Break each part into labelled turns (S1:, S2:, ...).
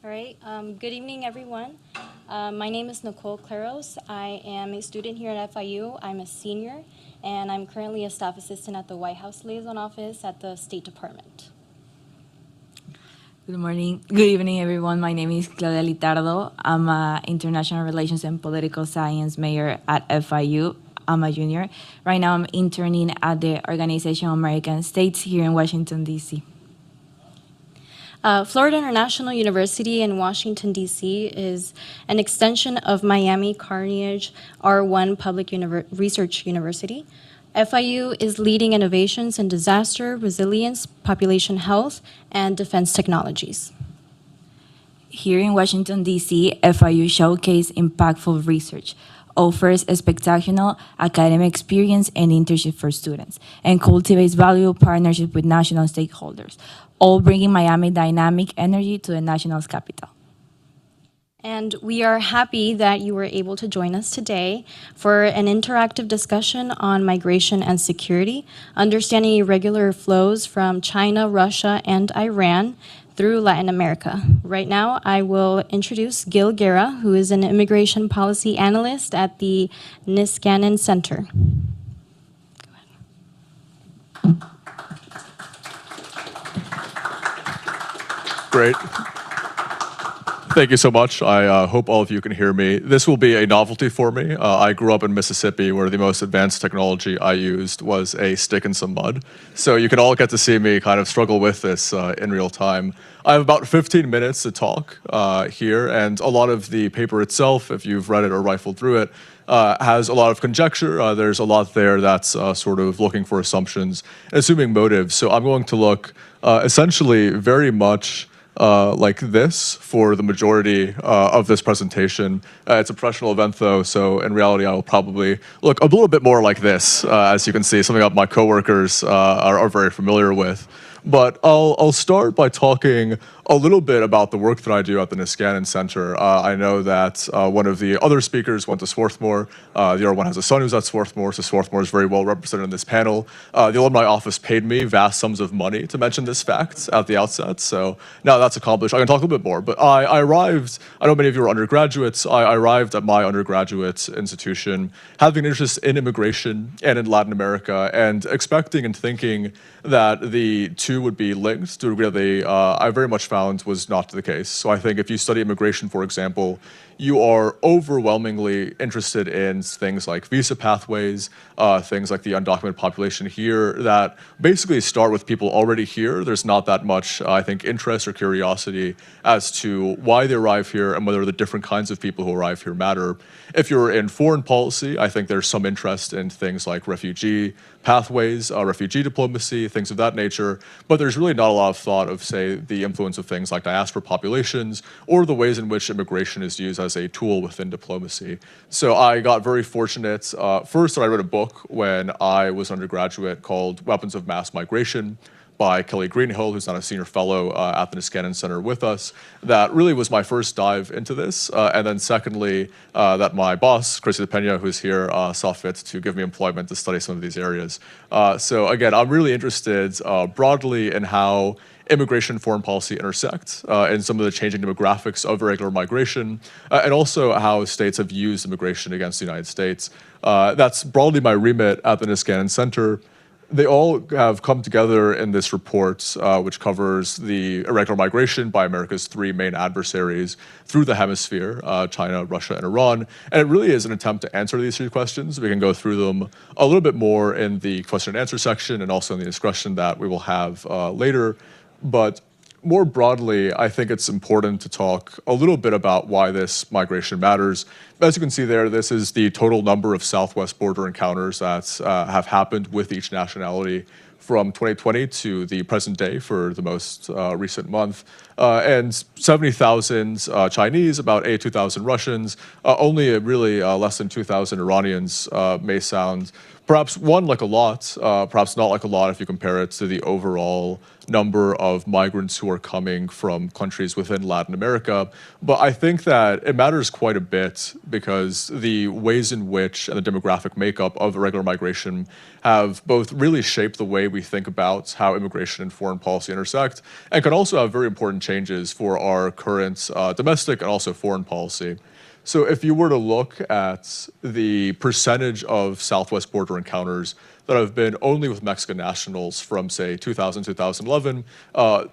S1: All right. Good evening, everyone. My name is Nicole Claros. I am a student here at FIU. I'm a senior, and I'm currently a staff assistant at the White House Liaison Office at the State Department.
S2: Good morning. Good evening, everyone. My name is Claudia Litardo. I'm an international relations and political science major at FIU. I'm a junior. Right now, I'm interning at the Organization of American States here in Washington, D.C.
S1: Florida International University in Washington, D.C. is an extension of Miami Carnegie R1 Public Research University. FIU is leading innovations in disaster, resilience, population health, and defense technologies.
S2: Here in Washington, D.C., FIU showcase impactful research, offers a spectacular academic experience and internship for students, and cultivates valuable partnership with national stakeholders, all bringing Miami dynamic energy to the national's capital.
S1: And we are happy that you were able to join us today for an interactive discussion on migration and security, understanding irregular flows from China, Russia, and Iran through Latin America. Right now, I will introduce Gil Guerra, who is an immigration policy analyst at the Niskanen Center.
S3: Great. Thank you so much. I hope all of you can hear me. This will be a novelty for me. I grew up in Mississippi, where the most advanced technology I used was a stick and some mud. So you can all get to see me kind of struggle with this in real time. I have about 15 minutes to talk here, and a lot of the paper itself, if you've read it or rifled through it, has a lot of conjecture. There's a lot there that's sort of looking for assumptions, assuming motives. So I'm going to look essentially very much like this for the majority of this presentation. It's a professional event though, so in reality I will probably look a little bit more like this, as you can see, something that my coworkers are very familiar with. But I'll start by talking a little bit about the work that I do at the Niskanen Center. I know that one of the other speakers went to Swarthmore. The other one has a son who's at Swarthmore, so Swarthmore is very well represented in this panel. The alumni office paid me vast sums of money to mention this fact at the outset, so now that's accomplished, I can talk a little bit more. But I arrived, I know many of you are undergraduates, I arrived at my undergraduate institution having an interest in immigration and in Latin America, and expecting and thinking that the two would be linked to a degree that they, I very much found was not the case. So I think if you study immigration, for example, you are overwhelmingly interested in things like visa pathways, things like the undocumented population here that basically start with people already here. There's not that much, I think, interest or curiosity as to why they arrive here and whether the different kinds of people who arrive here matter. If you're in foreign policy, I think there's some interest in things like refugee pathways, refugee diplomacy, things of that nature, but there's really not a lot of thought of, say, the influence of things like diaspora populations or the ways in which immigration is used as a tool within diplomacy. So I got very fortunate. First, I read a book when I was an undergraduate called Weapons of Mass Migration by Kelly Greenhill, who's now a senior fellow at the Niskanen Center with us. That really was my first dive into this. And then secondly, that my boss, Chrissy Pena, who's here, saw fit to give me employment to study some of these areas. So again, I'm really interested broadly in how immigration and foreign policy intersect and some of the changing demographics of irregular migration, and also how states have used immigration against the United States. That's broadly my remit at the Niskanen Center. They all have come together in this report, which covers the irregular migration by America's three main adversaries through the hemisphere, China, Russia, and Iran. And it really is an attempt to answer these three questions. We can go through them a little bit more in the question and answer section and also in the discussion that we will have later. But more broadly, I think it's important to talk a little bit about why this migration matters. As you can see there, this is the total number of southwest border encounters that have happened with each nationality from 2020 to the present day for the most recent month. And 70,000 Chinese, about 82,000 Russians, only really less than 2,000 Iranians may sound Perhaps one like a lot, perhaps not like a lot if you compare it to the overall number of migrants who are coming from countries within Latin America. But I think that it matters quite a bit because the ways in which and the demographic makeup of irregular migration have both really shaped the way we think about how immigration and foreign policy intersect, and can also have very important changes for our current domestic and also foreign policy. So if you were to look at the percentage of southwest border encounters that have been only with Mexican nationals from, say, 2000, 2011,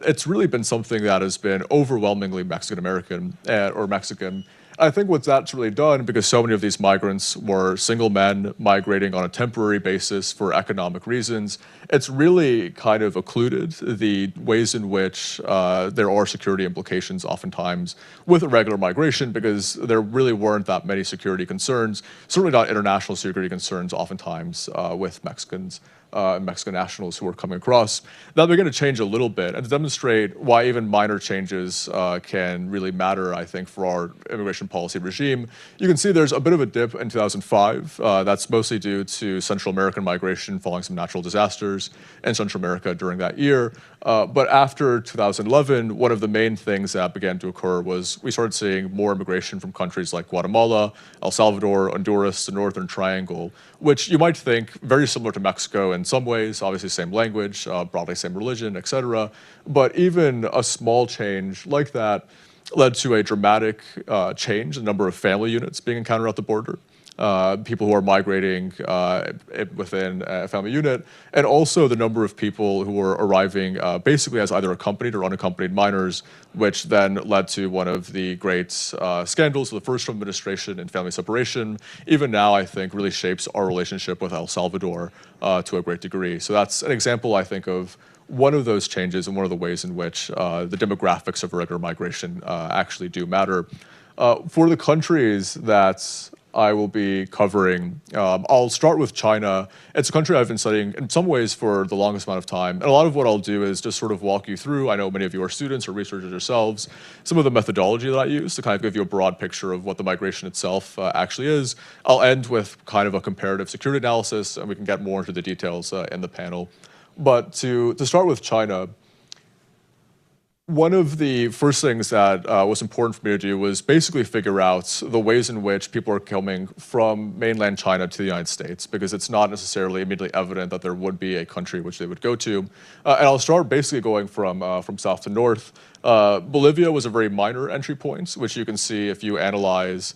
S3: it's really been something that has been overwhelmingly Mexican-American or Mexican. I think what that's really done, because so many of these migrants were single men migrating on a temporary basis for economic reasons, it's really kind of occluded the ways in which there are security implications oftentimes with irregular migration, because there really weren't that many security concerns, certainly not international security concerns oftentimes with Mexicans. Mexican nationals who were coming across. That began to change a little bit, and to demonstrate why even minor changes can really matter, I think, for our immigration policy regime. You can see there's a bit of a dip in 2005. That's mostly due to Central American migration following some natural disasters in Central America during that year. But after 2011, one of the main things that began to occur was we started seeing more immigration from countries like Guatemala, El Salvador, Honduras, the Northern Triangle, which you might think very similar to Mexico in some ways, obviously same language, broadly same religion, etc. But even a small change like that led to a dramatic change in the number of family units being encountered at the border. People who are migrating within a family unit, and also the number of people who are arriving basically as either accompanied or unaccompanied minors, which then led to one of the great scandals of the first Trump administration in family separation. Even now, I think, really shapes our relationship with El Salvador to a great degree. So that's an example, I think, of one of those changes and one of the ways in which the demographics of irregular migration actually do matter. For the countries that I will be covering, I'll start with China. It's a country I've been studying in some ways for the longest amount of time. And a lot of what I'll do is just sort of walk you through, I know many of you are students or researchers yourselves, some of the methodology that I use to kind of give you a broad picture of what the migration itself actually is. I'll end with kind of a comparative security analysis, and we can get more into the details in the panel. But to start with China, one of the first things that was important for me to do was basically figure out the ways in which people are coming from mainland China to the United States, because it's not necessarily immediately evident that there would be a country which they would go to. And I'll start basically going from south to north. Bolivia was a very minor entry point, which you can see if you analyze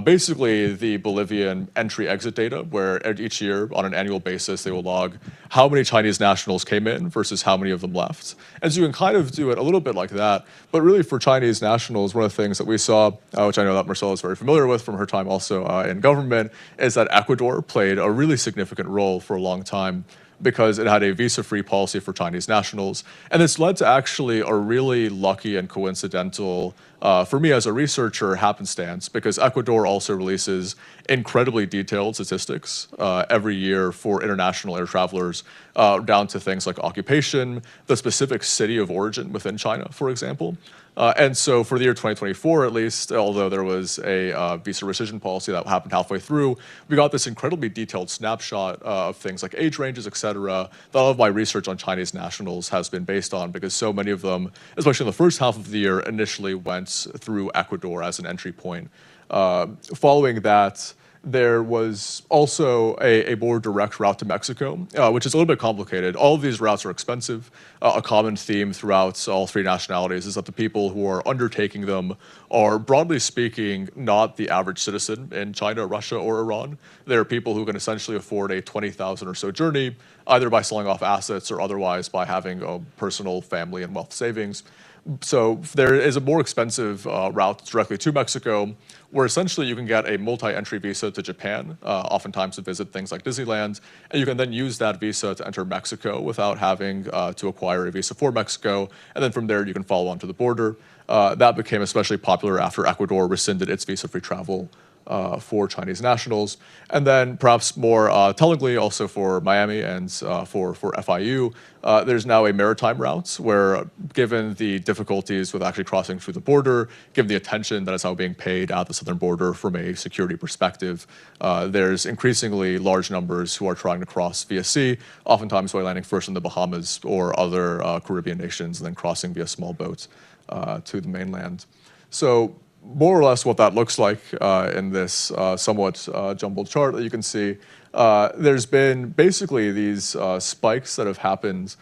S3: basically the Bolivian entry-exit data, where each year on an annual basis they will log how many Chinese nationals came in versus how many of them left. And so you can kind of do it a little bit like that, but really for Chinese nationals, one of the things that we saw, which I know that Marcella is very familiar with from her time also in government, is that Ecuador played a really significant role for a long time, because it had a visa-free policy for Chinese nationals. And this led to actually a really lucky and coincidental, for me as a researcher, happenstance, because Ecuador also releases incredibly detailed statistics every year for international air travelers, down to things like occupation, the specific city of origin within China, for example. And so for the year 2024, at least, although there was a visa rescission policy that happened halfway through, we got this incredibly detailed snapshot of things like age ranges, et cetera, that all of my research on Chinese nationals has been based on, because so many of them, especially in the first half of the year, initially went through Ecuador as an entry point. Following that, there was also a more direct route to Mexico, which is a little bit complicated. All of these routes are expensive. A common theme throughout all three nationalities is that the people who are undertaking them are, broadly speaking, not the average citizen in China, Russia, or Iran. They're people who can essentially afford a 20,000 or so journey, either by selling off assets or otherwise by having a personal family and wealth savings. So there is a more expensive route directly to Mexico, where essentially you can get a multi-entry visa to Japan, oftentimes to visit things like Disneyland, and you can then use that visa to enter Mexico without having to acquire a visa for Mexico, and then from there you can follow on to the border. That became especially popular after Ecuador rescinded its visa-free travel for Chinese nationals. And then perhaps more tellingly also for Miami and for FIU, there's now a maritime route where, given the difficulties with actually crossing through the border, given the attention that is now being paid at the southern border from a security perspective, there's increasingly large numbers who are trying to cross via sea, oftentimes by landing first in the Bahamas or other Caribbean nations and then crossing via small boats to the mainland. So more or less what that looks like in this somewhat jumbled chart that you can see. There's been basically these spikes that have happened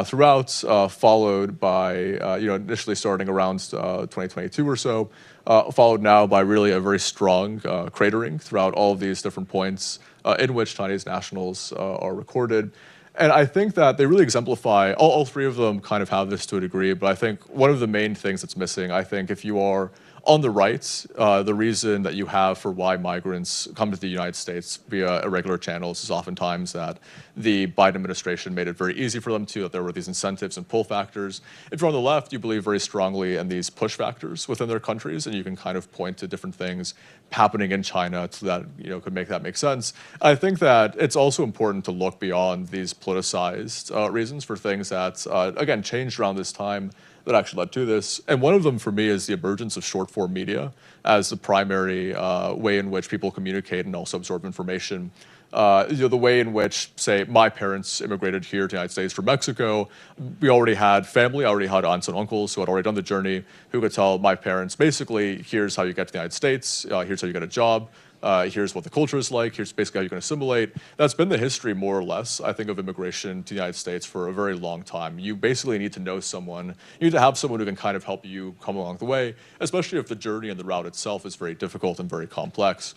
S3: throughout, followed by, initially starting around 2022 or so, followed now by really a very strong cratering throughout all of these different points in which Chinese nationals are recorded. And I think that they really exemplify, all three of them kind of have this to a degree, but I think one of the main things that's missing, I think if you are on the right, the reason that you have for why migrants come to the United States via irregular channels is oftentimes that the Biden administration made it very easy for them to, that there were these incentives and pull factors. If you're on the left, you believe very strongly in these push factors within their countries, and you can kind of point to different things happening in China so that, could make that make sense. I think that it's also important to look beyond these politicized reasons for things that, again, changed around this time that actually led to this. And one of them for me is the emergence of short form media as the primary way in which people communicate and also absorb information. The way in which, say, my parents immigrated here to the United States from Mexico, we already had family, I already had aunts and uncles who had already done the journey, who could tell my parents, basically, here's how you get to the United States, here's how you get a job, here's what the culture is like, here's basically how you can assimilate. That's been the history, more or less, I think, of immigration to the United States for a very long time. You basically need to know someone. You need to have someone who can kind of help you come along the way, especially if the journey and the route itself is very difficult and very complex.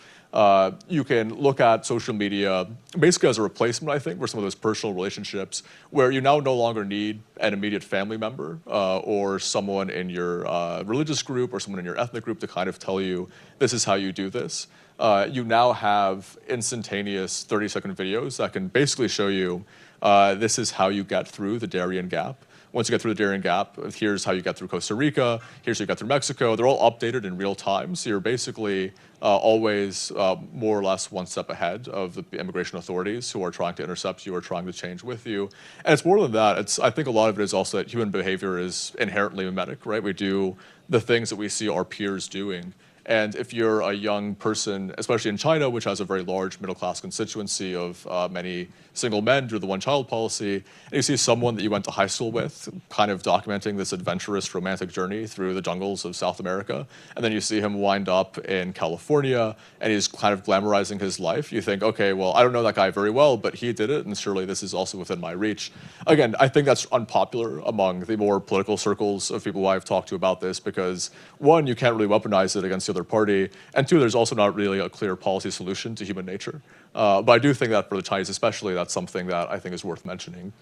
S3: You can look at social media basically as a replacement, I think, for some of those personal relationships where you now no longer need an immediate family member or someone in your religious group or someone in your ethnic group to kind of tell you, this is how you do this. You now have instantaneous 30-second videos that can basically show you this is how you get through the Darien Gap. Once you get through the Darien Gap, here's how you get through Costa Rica, here's how you get through Mexico. They're all updated in real time, so you're basically always more or less one step ahead of the immigration authorities who are trying to intercept you or trying to change with you. And it's more than that. I think a lot of it is also that human behavior is inherently mimetic, right? We do the things that we see our peers doing. And if you're a young person, especially in China, which has a very large middle-class constituency of many single men due to the one-child policy, and you see someone that you went to high school with kind of documenting this adventurous romantic journey through the jungles of South America, and then you see him wind up in California, and he's kind of glamorizing his life, you think, okay, well, I don't know that guy very well, but he did it, and surely this is also within my reach. Again, I think that's unpopular among the more political circles of people who I've talked to about this, because one, you can't really weaponize it against the other party, and two, there's also not really a clear policy solution to human nature. But I do think that for the Chinese especially, that's something that I think is worth mentioning.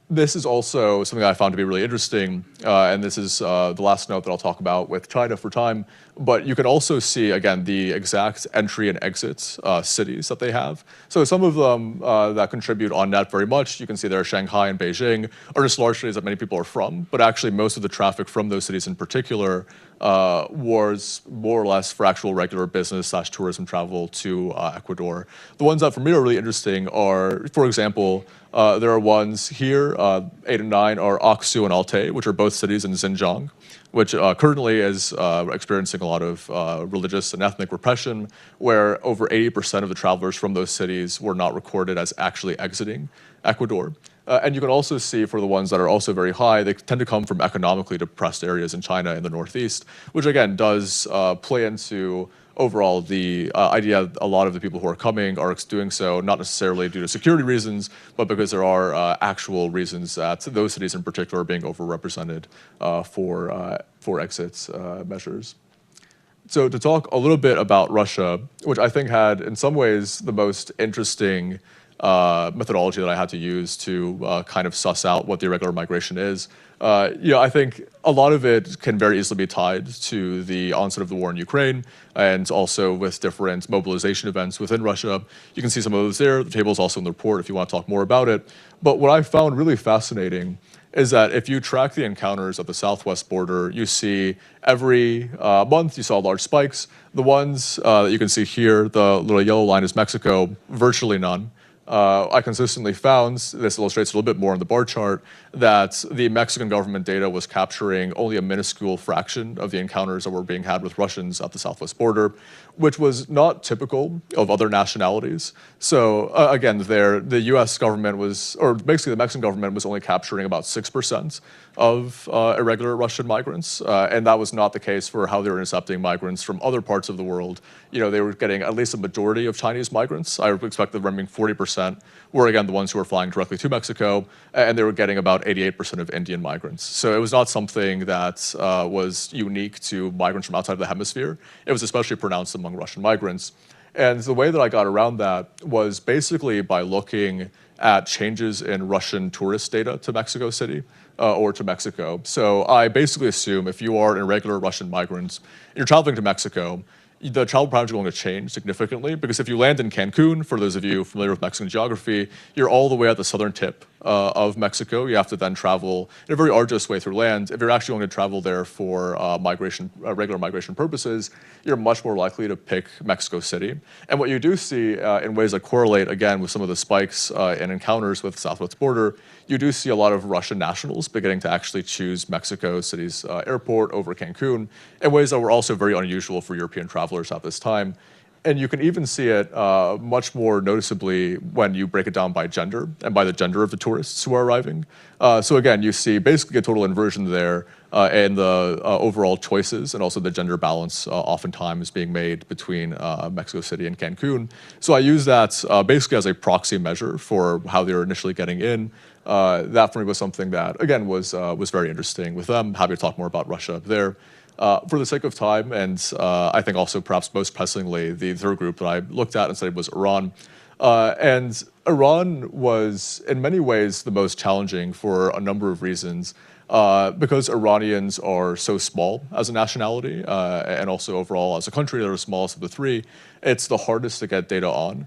S3: This is also something I found to be really interesting, and this is the last note that I'll talk about with China for time, but you can also see, again, the exact entry and exit cities that they have. So some of them that contribute on net very much, you can see there Shanghai and Beijing are just large cities that many people are from, but actually most of the traffic from those cities in particular was more or less for actual regular business / tourism travel to Ecuador. The ones that for me are really interesting are, for example, there are ones here, 8 and 9 are Aksu and Altai, which are both cities in Xinjiang, which currently is experiencing a lot of religious and ethnic repression, where over 80% of the travelers from those cities were not recorded as actually exiting Ecuador. And you can also see for the ones that are also very high, they tend to come from economically depressed areas in China in the northeast, which again does play into overall the idea a lot of the people who are coming are doing so not necessarily due to security reasons, but because there are actual reasons that those cities in particular are being overrepresented for exit measures. So to talk a little bit about Russia, which I think had in some ways the most interesting methodology that I had to use to kind of suss out what the irregular migration is. I think a lot of it can very easily be tied to the onset of the war in Ukraine and also with different mobilization events within Russia. You can see some of those there. The table is also in the report if you want to talk more about it. But what I found really fascinating is that if you track the encounters at the southwest border, you see every month you saw large spikes. The ones that you can see here, the little yellow line is Mexico, virtually none. I consistently found, this illustrates a little bit more on the bar chart, that the Mexican government data was capturing only a minuscule fraction of the encounters that were being had with Russians at the southwest border, which was not typical of other nationalities. So again, the US government was, or basically the Mexican government was only capturing about 6% of irregular Russian migrants, and that was not the case for how they were intercepting migrants from other parts of the world. You know, they were getting at least a majority of Chinese migrants. I would expect the remaining 40% were again the ones who were flying directly to Mexico, and they were getting about 88% of Indian migrants. So it was not something that was unique to migrants from outside of the hemisphere. It was especially pronounced among Russian migrants. And the way that I got around that was basically by looking at changes in Russian tourist data to Mexico City or to Mexico. So I basically assume if you are an irregular Russian migrant, and you're traveling to Mexico, the travel patterns are going to change significantly, because if you land in Cancun, for those of you familiar with Mexican geography, you're all the way at the southern tip of Mexico. You have to then travel in a very arduous way through land. If you're actually going to travel there for regular migration purposes, you're much more likely to pick Mexico City. And what you do see in ways that correlate, again, with some of the spikes and encounters with the southwest border, you do see a lot of Russian nationals beginning to actually choose Mexico City's airport over Cancun in ways that were also very unusual for European travelers at this time. And you can even see it much more noticeably when you break it down by gender and by the gender of the tourists who are arriving. So again, you see basically a total inversion there in the overall choices, and also the gender balance oftentimes being made between Mexico City and Cancun. So I use that basically as a proxy measure for how they were initially getting in. That for me was something that, again, was very interesting with them. Happy to talk more about Russia there. For the sake of time, and I think also perhaps most pressingly, the third group that I looked at and studied was Iran. And Iran was, in many ways, the most challenging for a number of reasons. Because Iranians are so small as a nationality, and also overall as a country, they're the smallest of the three, it's the hardest to get data on.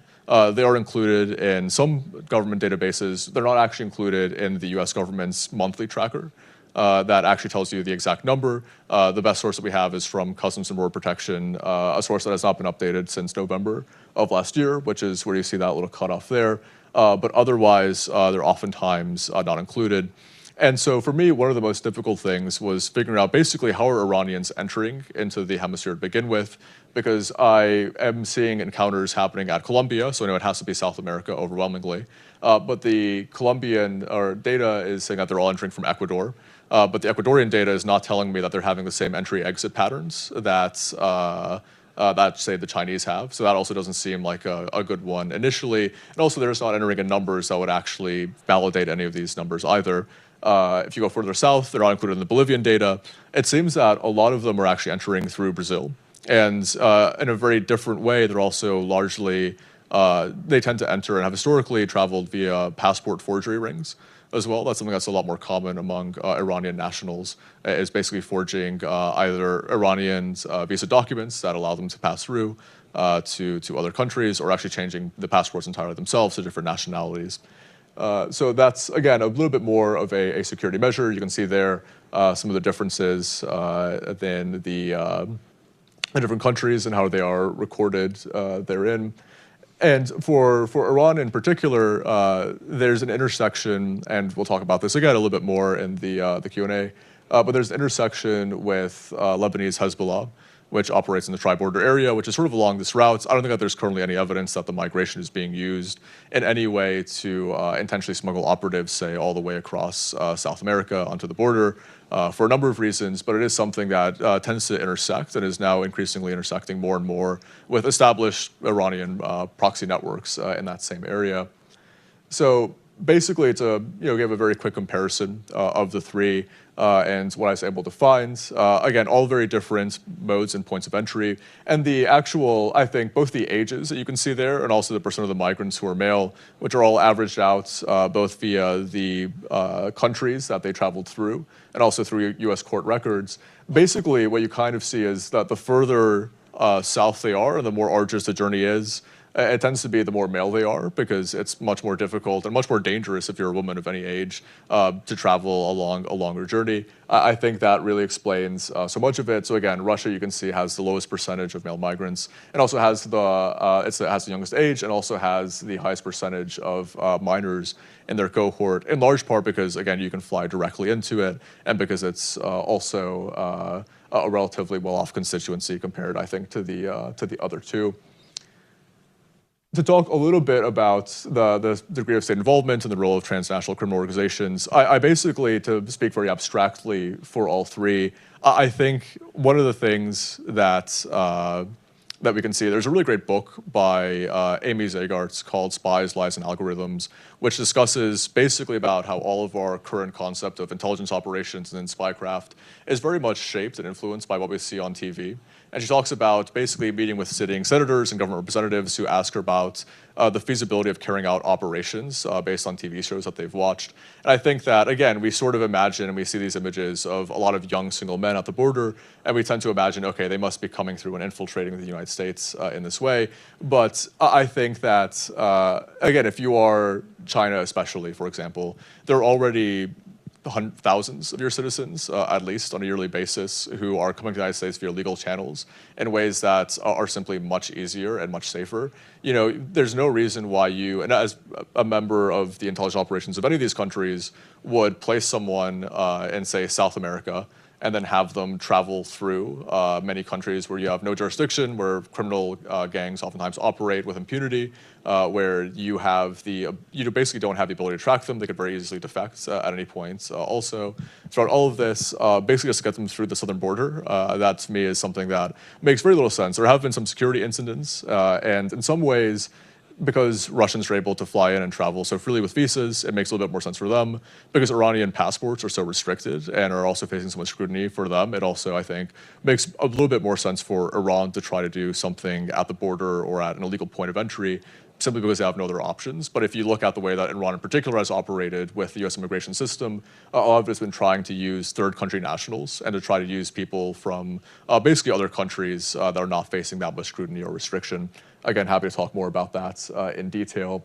S3: They are included in some government databases. They're not actually included in the US government's monthly tracker. That actually tells you the exact number. The best source that we have is from Customs and Border Protection, a source that has not been updated since November of last year, which is where you see that little cutoff there. But otherwise, they're oftentimes not included. And so for me, one of the most difficult things was figuring out basically how are Iranians entering into the hemisphere to begin with, because I am seeing encounters happening at Colombia, so I know it has to be South America overwhelmingly. But the Colombian data is saying that they're all entering from Ecuador. But the Ecuadorian data is not telling me that they're having the same entry-exit patterns that say the Chinese have. So that also doesn't seem like a good one initially. And also they're just not entering in numbers that would actually validate any of these numbers either. If you go further south, they're not included in the Bolivian data. It seems that a lot of them are actually entering through Brazil. And in a very different way, they're also largely, they tend to enter and have historically traveled via passport forgery rings as well. That's something that's a lot more common among Iranian nationals, is basically forging either Iranians' visa documents that allow them to pass through to other countries, or actually changing the passports entirely themselves to different nationalities. So that's, again, a little bit more of a security measure. You can see there some of the differences in the different countries and how they are recorded therein. And for Iran in particular, there's an intersection, and we'll talk about this again a little bit more in the Q&A, but there's an intersection with Lebanese Hezbollah, which operates in the tri-border area, which is sort of along this route. I don't think that there's currently any evidence that the migration is being used in any way to intentionally smuggle operatives, say, all the way across South America onto the border for a number of reasons, but it is something that tends to intersect and is now increasingly intersecting more and more with established Iranian proxy networks in that same area. So basically, to give a very quick comparison of the three and what I was able to find. Again, all very different modes and points of entry. And the actual, I think, both the ages that you can see there and also the percent of the migrants who are male, which are all averaged out both via the countries that they traveled through and also through US court records. Basically, what you kind of see is that the further south they are and the more arduous the journey is, it tends to be the more male they are, because it's much more difficult and much more dangerous if you're a woman of any age to travel along a longer journey. I think that really explains so much of it. So again, Russia, you can see, has the lowest percentage of male migrants, and also has it has the youngest age, and also has the highest percentage of minors in their cohort, in large part because, again, you can fly directly into it, and because it's also a relatively well-off constituency compared, I think, to the other two. To talk a little bit about the degree of state involvement and the role of transnational criminal organizations, I basically, to speak very abstractly for all three, I think one of the things that we can see, there's a really great book by Amy Zagarts called Spies, Lies, and Algorithms, which discusses basically about how all of our current concept of intelligence operations and spycraft is very much shaped and influenced by what we see on TV. And she talks about basically meeting with sitting senators and government representatives who ask her about the feasibility of carrying out operations based on TV shows that they've watched. And I think that, again, we sort of imagine and we see these images of a lot of young single men at the border, and we tend to imagine, okay, they must be coming through and infiltrating the United States in this way. But I think that, again, if you are China especially, for example, there are already thousands of your citizens, at least on a yearly basis, who are coming to the United States via legal channels in ways that are simply much easier and much safer. You know, there's no reason why you, and as a member of the intelligence operations of any of these countries, would place someone in, say, South America, and then have them travel through many countries where you have no jurisdiction, where criminal gangs oftentimes operate with impunity, where you basically don't have the ability to track them. They could very easily defect at any point. Also, throughout all of this, basically just to get them through the southern border, that to me is something that makes very little sense. There have been some security incidents, and in some ways, because Russians are able to fly in and travel so freely with visas, it makes a little bit more sense for them. Because Iranian passports are so restricted and are also facing so much scrutiny for them, it also, I think, makes a little bit more sense for Iran to try to do something at the border or at an illegal point of entry, simply because they have no other options. But if you look at the way that Iran in particular has operated with the U.S. immigration system, a lot of it has been trying to use third country nationals and to try to use people from basically other countries that are not facing that much scrutiny or restriction. Again, happy to talk more about that in detail.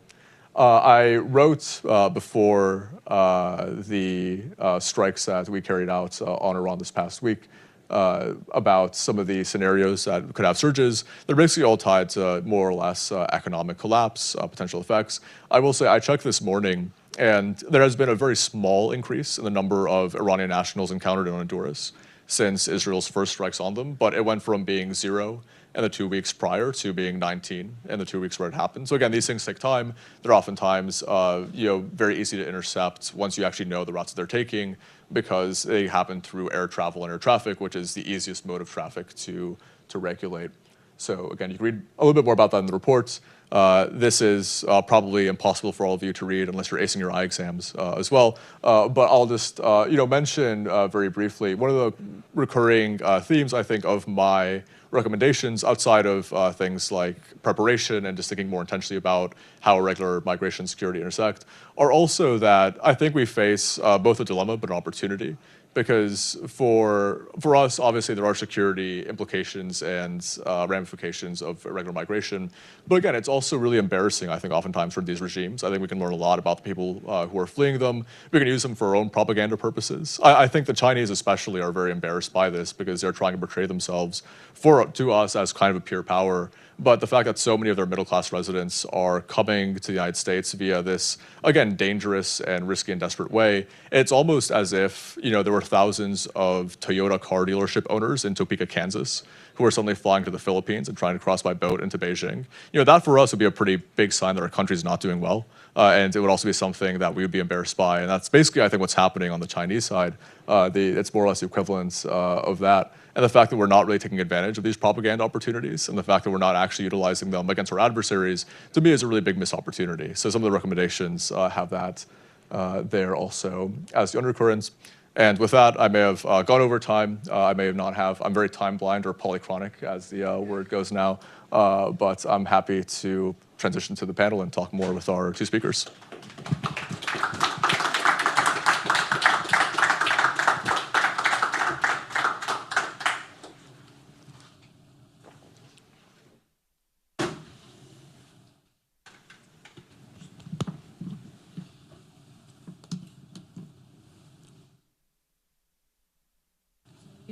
S3: I wrote before the strikes that we carried out on Iran this past week about some of the scenarios that could have surges. They're basically all tied to more or less economic collapse, potential effects. I will say I checked this morning, and there has been a very small increase in the number of Iranian nationals encountered in Honduras since Israel's first strikes on them, but it went from being 0 in the 2 weeks prior to being 19 in the 2 weeks where it happened. So again, these things take time. They're oftentimes very easy to intercept once you actually know the routes that they're taking, because they happen through air travel and air traffic, which is the easiest mode of traffic to regulate. So again, you can read a little bit more about that in the reports. This is probably impossible for all of you to read unless you're acing your eye exams as well. But I'll just mention very briefly one of the recurring themes, I think, of my recommendations outside of things like preparation and just thinking more intentionally about how irregular migration and security intersect, are also that I think we face both a dilemma but an opportunity. Because for us, obviously, there are security implications and ramifications of irregular migration. But again, it's also really embarrassing, I think, oftentimes for these regimes. I think we can learn a lot about the people who are fleeing them. We can use them for our own propaganda purposes. I think the Chinese especially are very embarrassed by this because they're trying to portray themselves to us as kind of a pure power. But the fact that so many of their middle-class residents are coming to the United States via this, again, dangerous and risky and desperate way, it's almost as if, there were thousands of Toyota car dealership owners in Topeka, Kansas, who are suddenly flying to the Philippines and trying to cross by boat into Beijing. That for us would be a pretty big sign that our country is not doing well. And it would also be something that we would be embarrassed by. And that's basically, I think, what's happening on the Chinese side. It's more or less the equivalent of that. And the fact that we're not really taking advantage of these propaganda opportunities, and the fact that we're not actually utilizing them against our adversaries, to me is a really big missed opportunity. So some of the recommendations have that there also as the undercurrents. And with that, I may have gone over time. I may have not have. I'm very time blind or polychronic, as the word goes now. But I'm happy to transition to the panel and talk more with our two speakers.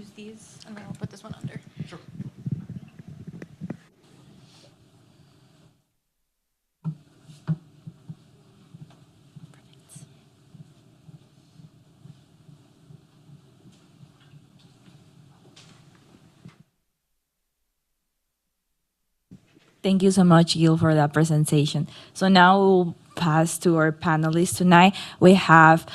S1: use these, and then I'll put this one under.
S3: Sure.
S2: Thank you so much, Gil, for that presentation. So now we'll pass to our panelists tonight. We have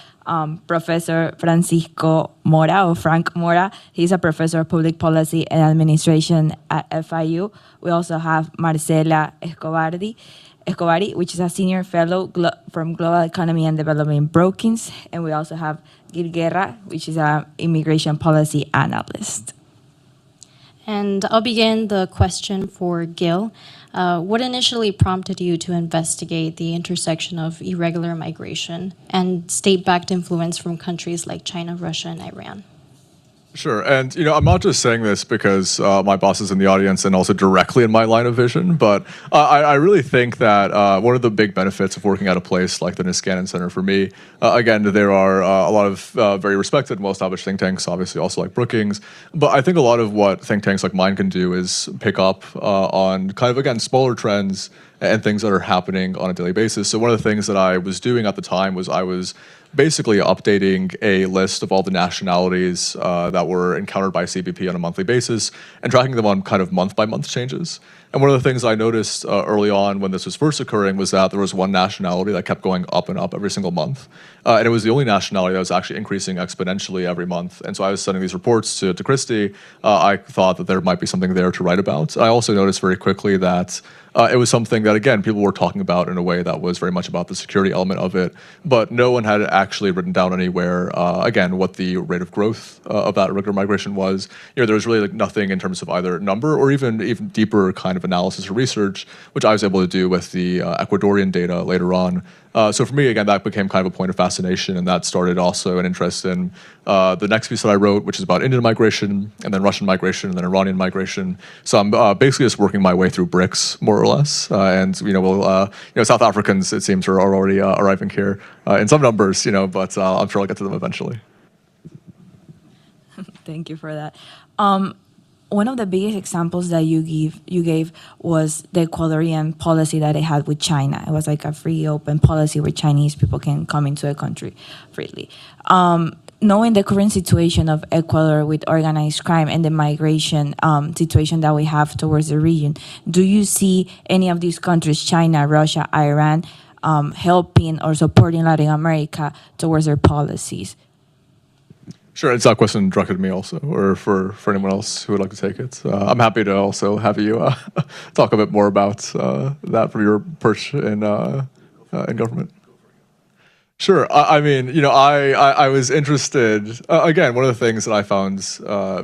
S2: Professor Francisco Mora, or Frank Mora. He's a professor of public policy and administration at FIU. We also have Marcela Escobari, which is a senior fellow from Global Economy and Development in Brookings. And we also have Gil Guerra, which is an immigration policy analyst.
S1: And I'll begin the question for Gil. What initially prompted you to investigate the intersection of irregular migration and state-backed influence from countries like China, Russia, and Iran?
S3: Sure, and I'm not just saying this because my boss is in the audience and also directly in my line of vision, but I really think that one of the big benefits of working at a place like the Niskanen Center for me, again, there are a lot of very respected and well-established think tanks, obviously also like Brookings, but I think a lot of what think tanks like mine can do is pick up on kind of, again, smaller trends and things that are happening on a daily basis. So one of the things that I was doing at the time was I was basically updating a list of all the nationalities that were encountered by CBP on a monthly basis and tracking them on kind of month-by-month changes. And one of the things I noticed early on when this was first occurring was that there was one nationality that kept going up and up every single month. And it was the only nationality that was actually increasing exponentially every month. And so I was sending these reports to Christy. I thought that there might be something there to write about. I also noticed very quickly that it was something that, again, people were talking about in a way that was very much about the security element of it, but no one had actually written down anywhere, again, what the rate of growth of that irregular migration was. There was really nothing in terms of either number or even deeper kind of analysis or research, which I was able to do with the Ecuadorian data later on. So for me, again, that became kind of a point of fascination, and that started also an interest in the next piece that I wrote, which is about Indian migration, and then Russian migration, and then Iranian migration. So I'm basically just working my way through BRICS, more or less. And South Africans, it seems, are already arriving here in some numbers, but I'm sure I'll get to them eventually.
S2: Thank you for that. One of the biggest examples that you gave was the Ecuadorian policy that they had with China. It was like a free, open policy where Chinese people can come into the country freely. Knowing the current situation of Ecuador with organized crime and the migration situation that we have towards the region, do you see any of these countries, China, Russia, Iran, helping or supporting Latin America towards their policies?
S3: Sure, it's that question directed to me also, or for anyone else who would like to take it. I'm happy to also have you talk a bit more about that from your perch in government. Sure. I mean, I was interested. Again, one of the things that I found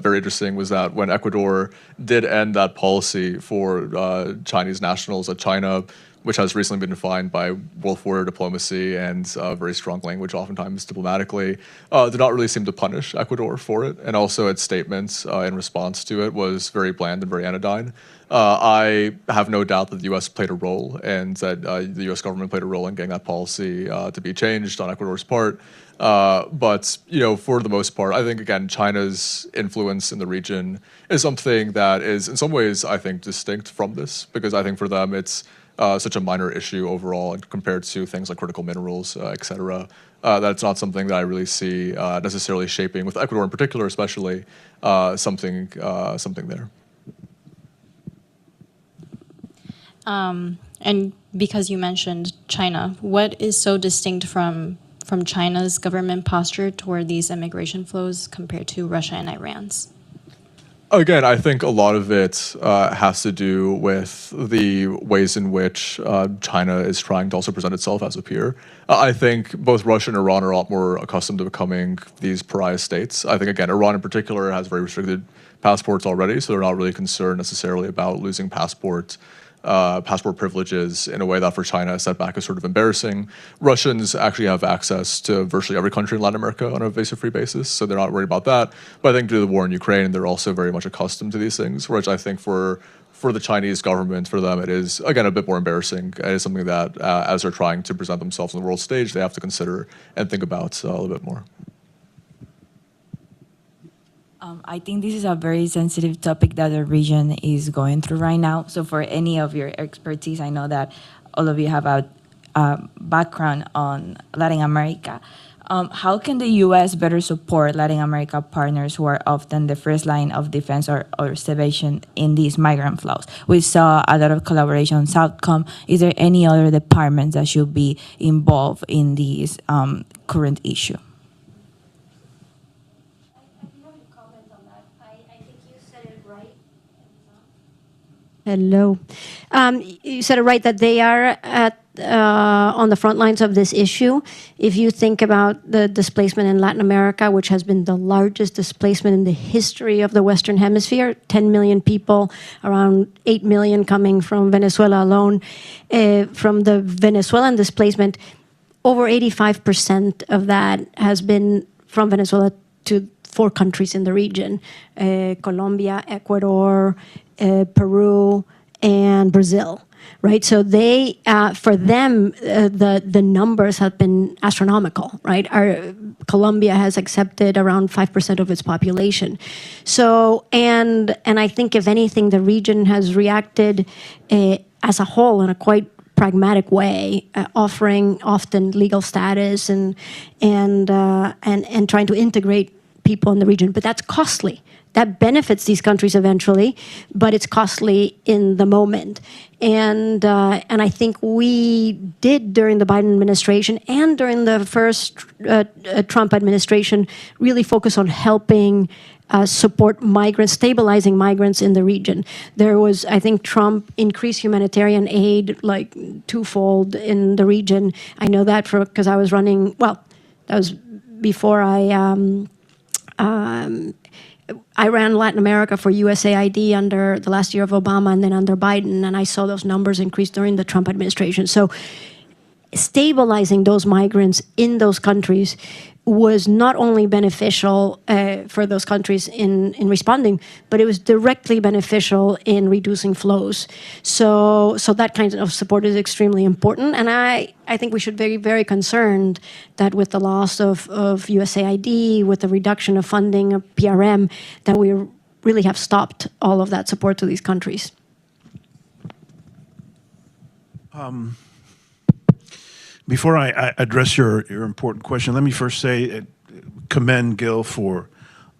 S3: very interesting was that when Ecuador did end that policy for Chinese nationals at China, which has recently been defined by Wolf Warrior diplomacy and very strong language, oftentimes diplomatically, did not really seem to punish Ecuador for it. And also its statements in response to it was very bland and very anodyne. I have no doubt that the U.S. played a role and that the U.S. government played a role in getting that policy to be changed on Ecuador's part. But for the most part, I think, again, China's influence in the region is something that is, in some ways, I think, distinct from this, because I think for them it's such a minor issue overall compared to things like critical minerals, et cetera, that it's not something that I really see necessarily shaping, with Ecuador in particular especially, something there.
S1: And because you mentioned China, what is so distinct from China's government posture toward these immigration flows compared to Russia and Iran's?
S3: Again, I think a lot of it has to do with the ways in which China is trying to also present itself as a peer. I think both Russia and Iran are a lot more accustomed to becoming these pariah states. I think, again, Iran in particular has very restricted passports already, so they're not really concerned necessarily about losing passport privileges in a way that for China is set back as sort of embarrassing. Russians actually have access to virtually every country in Latin America on a visa-free basis, so they're not worried about that. But I think due to the war in Ukraine, they're also very much accustomed to these things, whereas I think for the Chinese government, for them, it is, again, a bit more embarrassing. It is something that, as they're trying to present themselves on the world stage, they have to consider and think about a little bit more.
S2: I think this is a very sensitive topic that the region is going through right now. So for any of your expertise, I know that all of you have a background on Latin America. How can the U.S. better support Latin America partners who are often the first line of defense or salvation in these migrant flows? We saw a lot of collaboration on Southcom. Is there any other departments that should be involved in this current issue?
S4: Hello. You said it right that they are on the front lines of this issue. If you think about the displacement in Latin America, which has been the largest displacement in the history of the Western Hemisphere, 10 million people, around 8 million coming from Venezuela alone. From the Venezuelan displacement, over 85% of that has been from Venezuela to 4 countries in the region, Colombia, Ecuador, Peru, and Brazil, right? So they, for them, the numbers have been astronomical, right? Colombia has accepted around 5% of its population. So, and I think if anything, the region has reacted as a whole in a quite pragmatic way, offering often legal status and trying to integrate people in the region, but that's costly. That benefits these countries eventually, but it's costly in the moment. And I think we did during the Biden administration and during the first Trump administration really focus on helping support migrants, stabilizing migrants in the region. There was, I think, Trump increased humanitarian aid like twofold in the region. I know that because I was running, well, that was before I ran Latin America for USAID under the last year of Obama and then under Biden, and I saw those numbers increase during the Trump administration. So stabilizing those migrants in those countries was not only beneficial for those countries in responding, but it was directly beneficial in reducing flows. So that kind of support is extremely important. And I think we should be very concerned that with the loss of USAID, with the reduction of funding of PRM, that we really have stopped all of that support to these countries.
S5: Before I address your important question, let me first say commend Gil for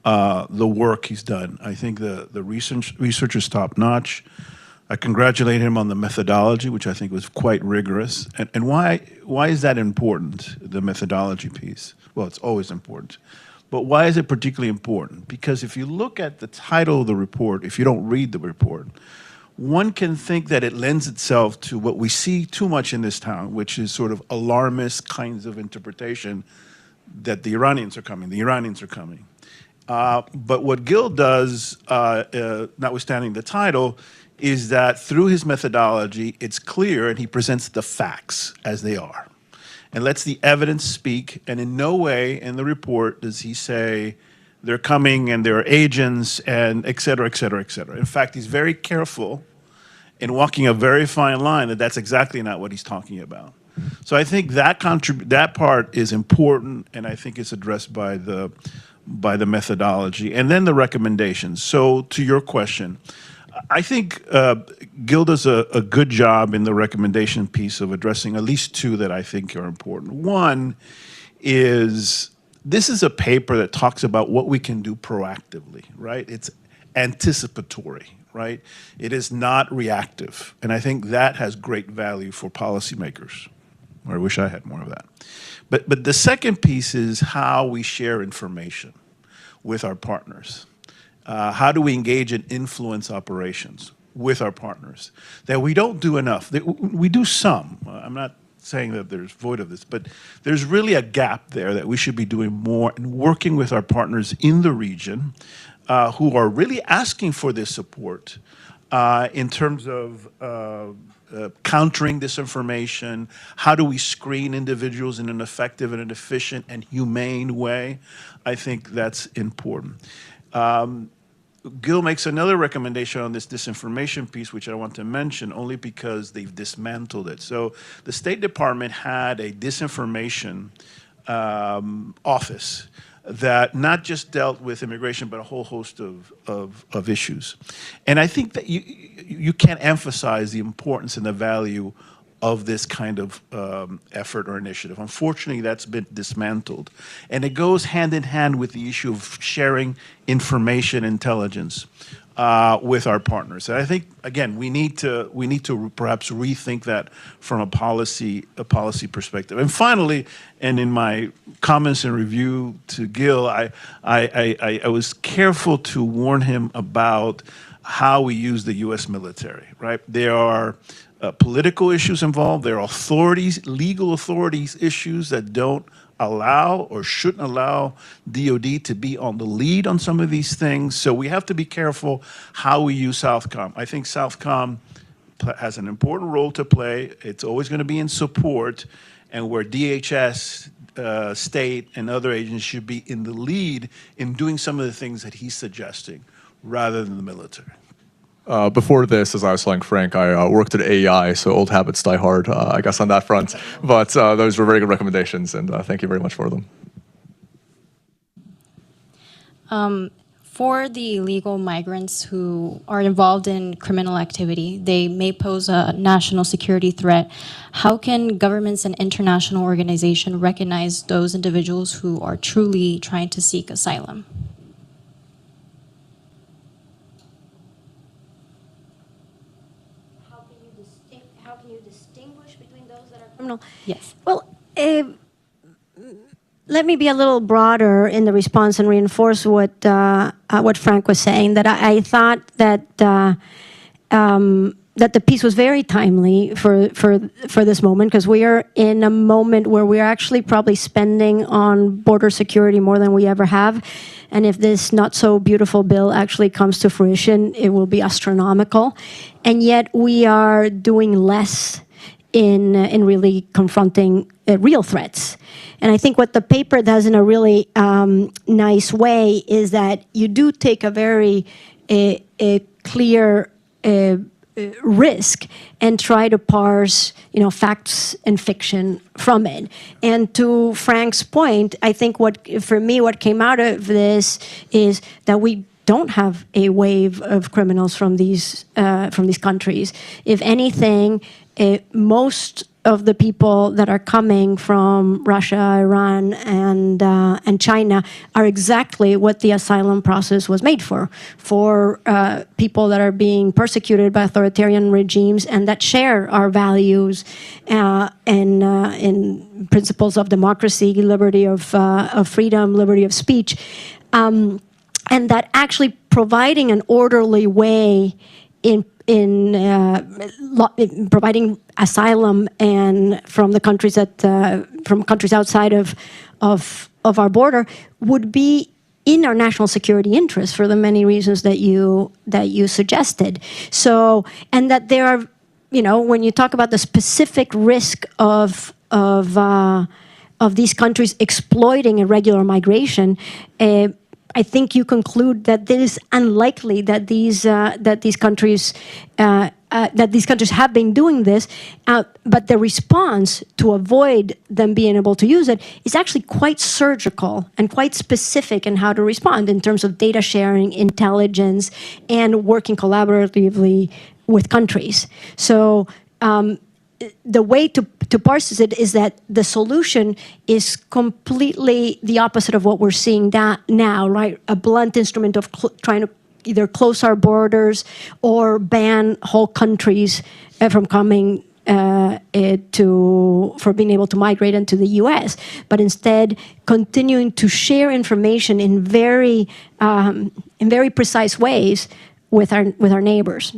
S5: the work he's done. I think the research is top notch. I congratulate him on the methodology, which I think was quite rigorous. And why is that important, the methodology piece? Well, it's always important. But why is it particularly important? Because if you look at the title of the report, if you don't read the report, one can think that it lends itself to what we see too much in this town, which is sort of alarmist kinds of interpretation that the Iranians are coming, the Iranians are coming. But what Gil does, notwithstanding the title, is that through his methodology, it's clear and he presents the facts as they are and lets the evidence speak. And in no way in the report does he say, they're coming and they're agents and et cetera, et cetera, et cetera. In fact, he's very careful in walking a very fine line that that's exactly not what he's talking about. So I think that part is important, and I think it's addressed by the methodology. And then the recommendations. So to your question, I think Gil does a good job in the recommendation piece of addressing at least 2 that I think are important. One is, this is a paper that talks about what we can do proactively, right? It's anticipatory, right? It is not reactive. And I think that has great value for policymakers. Or I wish I had more of that. But the second piece is how we share information with our partners. How do we engage in influence operations with our partners? That we don't do enough. We do some. I'm not saying that there's void of this, but there's really a gap there that we should be doing more and working with our partners in the region who are really asking for this support in terms of countering disinformation. How do we screen individuals in an effective and an efficient and humane way? I think that's important. Gil makes another recommendation on this disinformation piece, which I want to mention only because they've dismantled it. So the State Department had a disinformation office that not just dealt with immigration, but a whole host of issues. And I think that you can't emphasize the importance and the value of this kind of effort or initiative. Unfortunately, that's been dismantled. And it goes hand in hand with the issue of sharing information intelligence with our partners. And I think, again, we need to perhaps rethink that from a policy perspective. And finally, and in my comments and review to Gil, I was careful to warn him about how we use the U.S. military, right? There are political issues involved. There are legal authorities issues that don't allow or shouldn't allow DOD to be on the lead on some of these things. So we have to be careful how we use Southcom. I think Southcom has an important role to play. It's always going to be in support, and where DHS, state, and other agencies should be in the lead in doing some of the things that he's suggesting, rather than the military.
S3: Before this, as I was telling Frank, I worked at AEI, so old habits die hard, I guess, on that front. But those were very good recommendations, and thank you very much for them.
S1: For the illegal migrants who are involved in criminal activity, they may pose a national security threat. How can governments and international organizations recognize those individuals who are truly trying to seek asylum?
S4: How can you distinguish between those that are criminal?
S1: Yes.
S4: Well, let me be a little broader in the response and reinforce what Frank was saying. That I thought that that the piece was very timely for this moment, because we are in a moment where we are actually probably spending on border security more than we ever have. And if this not so beautiful bill actually comes to fruition, it will be astronomical. And yet we are doing less in really confronting real threats. And I think what the paper does in a really nice way is that you do take a very clear risk and try to parse, facts and fiction from it. And to Frank's point, I think what came out of this is that we don't have a wave of criminals from these countries. If anything, most of the people that are coming from Russia, Iran, and China are exactly what the asylum process was made for people that are being persecuted by authoritarian regimes and that share our values and principles of democracy, liberty of freedom, liberty of speech, and that actually providing an orderly way in providing asylum and from the countries from countries outside of our border would be in our national security interest for the many reasons that you suggested. So, and that there are, when you talk about the specific risk of these countries exploiting irregular migration, I think you conclude that it is unlikely that these countries have been doing this, but the response to avoid them being able to use it is actually quite surgical and quite specific in how to respond in terms of data sharing, intelligence, and working collaboratively with countries. So the way to parse it is that the solution is completely the opposite of what we're seeing now, right? A blunt instrument of trying to either close our borders or ban whole countries from coming for being able to migrate into the U.S., but instead continuing to share information in very precise ways with our neighbors.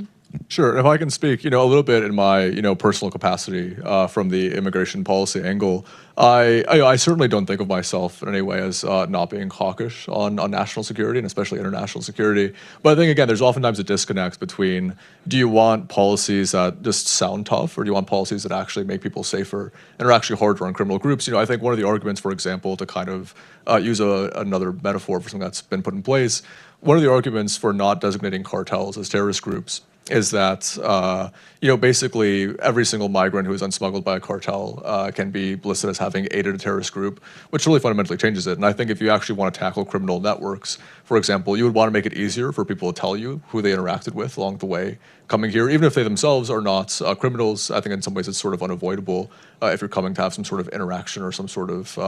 S3: Sure. If I can speak, a little bit in my, personal capacity from the immigration policy angle, I certainly don't think of myself in any way as not being hawkish on national security and especially international security. But I think, again, there's oftentimes a disconnect between, do you want policies that just sound tough, or do you want policies that actually make people safer and are actually harder on criminal groups? I think one of the arguments, for example, to kind of use another metaphor for something that's been put in place, one of the arguments for not designating cartels as terrorist groups is that basically every single migrant who is unsmuggled by a cartel can be listed as having aided a terrorist group, which really fundamentally changes it. And I think if you actually want to tackle criminal networks, for example, you would want to make it easier for people to tell you who they interacted with along the way coming here, even if they themselves are not criminals. I think in some ways it's sort of unavoidable if you're coming to have some sort of interaction or some sort of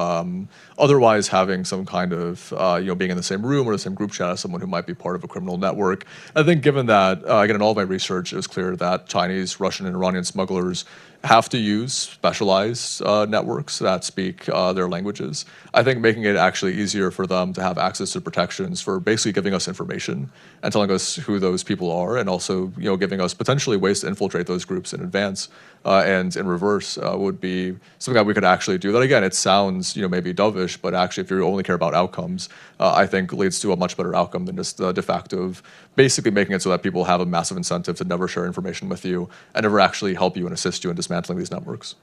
S3: otherwise having some kind of being in the same room or the same group chat as someone who might be part of a criminal network. I think given that, again, in all of my research, it was clear that Chinese, Russian, and Iranian smugglers have to use specialized networks that speak their languages. I think making it actually easier for them to have access to protections for basically giving us information and telling us who those people are, and also giving us potentially ways to infiltrate those groups in advance and in reverse would be something that we could actually do. That again, it sounds maybe dovish, but actually, if you only care about outcomes, I think leads to a much better outcome than just the de facto of basically making it so that people have a massive incentive to never share information with you and never actually help you and assist you in dismantling these networks.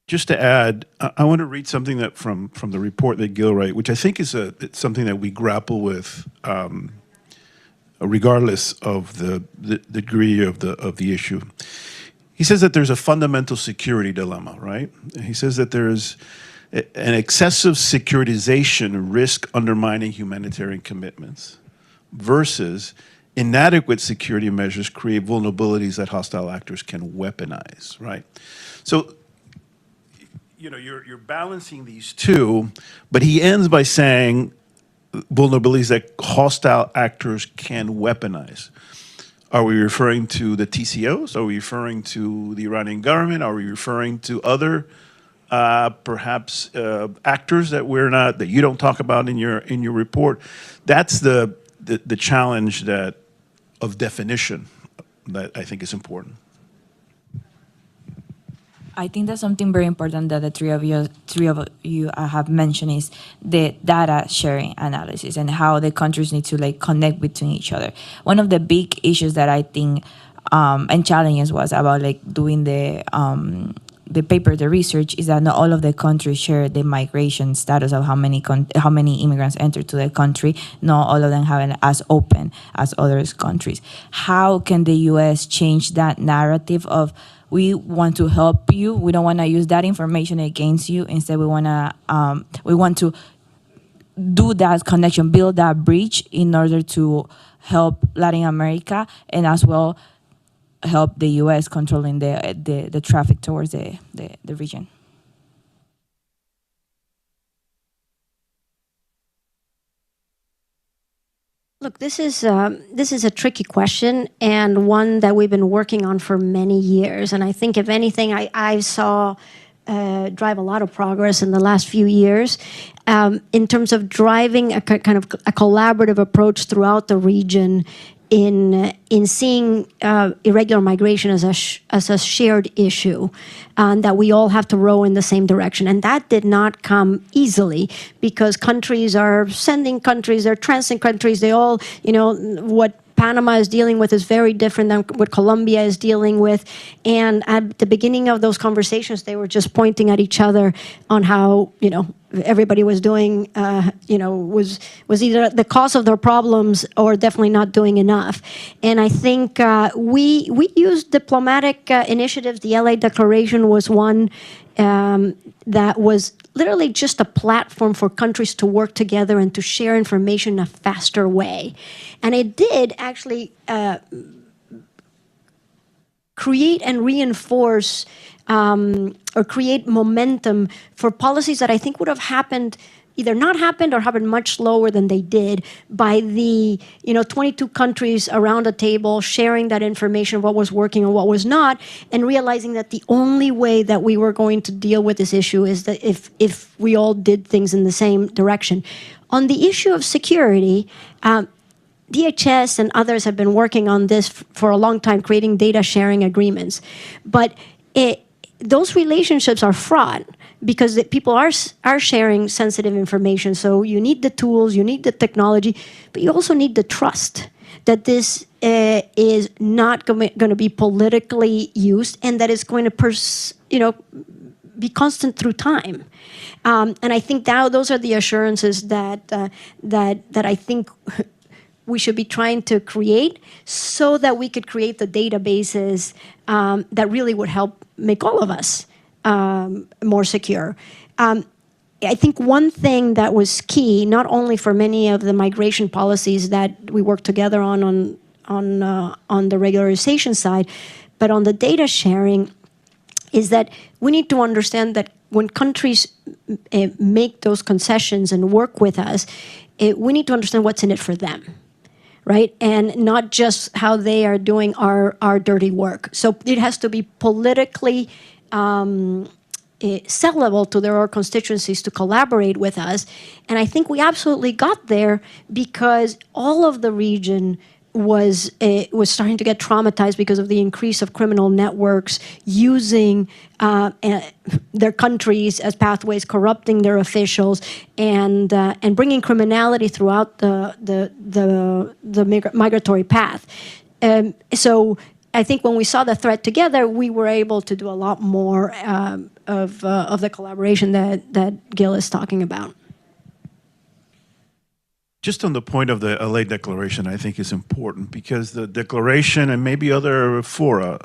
S5: Just to add, I want to read something that from the report that Gil wrote, which I think is it's something that we grapple with, regardless of the degree of the issue. He says that there's a fundamental security dilemma, right? He says that there is an excessive securitization risk undermining humanitarian commitments versus inadequate security measures create vulnerabilities that hostile actors can weaponize, right? So, you're balancing these two, but he ends by saying vulnerabilities that hostile actors can weaponize. Are we referring to the TCOs? Are we referring to the Iranian government? Are we referring to other perhaps actors that you don't talk about in your report? That's the challenge of definition that I think is important.
S2: I think that's something very important that the three of you have mentioned is the data sharing analysis and how the countries need to connect between each other. One of the big issues that I think and challenges was about doing the research is that not all of the countries share the migration status of how many immigrants enter to the country. Not all of them have it as open as other countries. How can the U.S. change that narrative of we want to help you, we don't want to use that information against you, instead we want to do that connection, build that bridge in order to help Latin America and as well help the U.S. controlling the traffic towards the region?
S4: Look, this is a tricky question and one that we've been working on for many years. And I think, if anything, I saw drive a lot of progress in the last few years in terms of driving a kind of a collaborative approach throughout the region in seeing irregular migration as a shared issue, that we all have to row in the same direction. And that did not come easily, because countries are sending countries, they're transiting countries, they all, what Panama is dealing with is very different than what Colombia is dealing with. And at the beginning of those conversations, they were just pointing at each other on how, everybody was doing, was either the cause of their problems or definitely not doing enough. And I think we used diplomatic initiatives. The LA Declaration was one that was literally just a platform for countries to work together and to share information in a faster way. And it did actually create and reinforce or create momentum for policies that I think would have happened, either not happened or happened much slower than they did, by the 22 countries around a table sharing that information, what was working and what was not, and realizing that the only way that we were going to deal with this issue is that if we all did things in the same direction. On the issue of security, DHS and others have been working on this for a long time, creating data sharing agreements. But those relationships are fraught because people are sharing sensitive information. So you need the tools, you need the technology, but you also need the trust that this is not going to be politically used, and that it's going to be constant through time. And I think now those are the assurances that I think we should be trying to create so that we could create the databases that really would help make all of us more secure. I think one thing that was key, not only for many of the migration policies that we work together on the regularization side, but on the data sharing, is that we need to understand that when countries make those concessions and work with us, we need to understand what's in it for them, right? And not just how they are doing our dirty work. So it has to be politically sellable to their constituencies to collaborate with us. And I think we absolutely got there because all of the region was starting to get traumatized because of the increase of criminal networks using their countries as pathways, corrupting their officials, and bringing criminality throughout the migratory path. So I think when we saw the threat together, we were able to do a lot more of the collaboration that Gil is talking about.
S5: Just on the point of the LA Declaration, I think is important because the Declaration and maybe other fora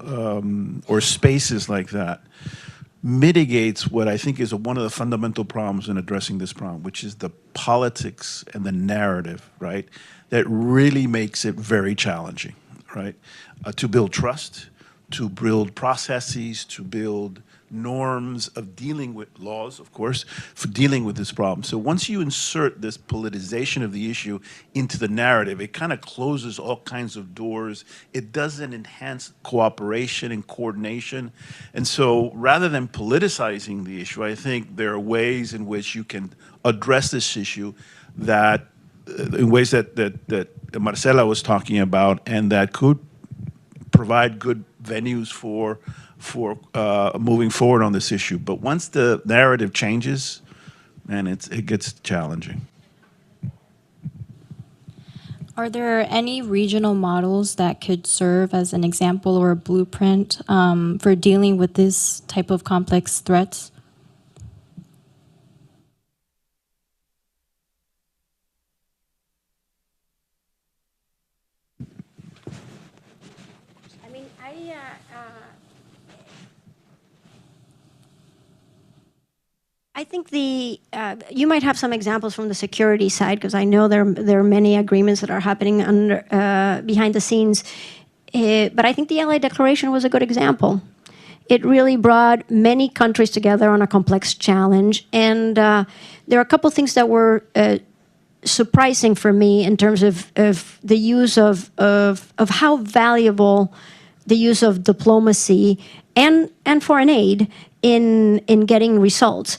S5: or spaces like that mitigates what I think is one of the fundamental problems in addressing this problem, which is the politics and the narrative, right? That really makes it very challenging, right? To build trust, to build processes, to build norms of dealing with laws, of course, for dealing with this problem. So once you insert this politicization of the issue into the narrative, it kind of closes all kinds of doors. It doesn't enhance cooperation and coordination. And so rather than politicizing the issue, I think there are ways in which you can address this issue that, in ways that Marcela was talking about, and that could provide good venues for moving forward on this issue. But once the narrative changes, man, it gets challenging.
S1: Are there any regional models that could serve as an example or a blueprint for dealing with this type of complex threats?
S4: I mean, I think you might have some examples from the security side, because I know there are many agreements that are happening behind the scenes. But I think the LA Declaration was a good example. It really brought many countries together on a complex challenge, and there are a couple things that were surprising for me in terms of the use of how valuable the use of diplomacy and foreign aid in getting results.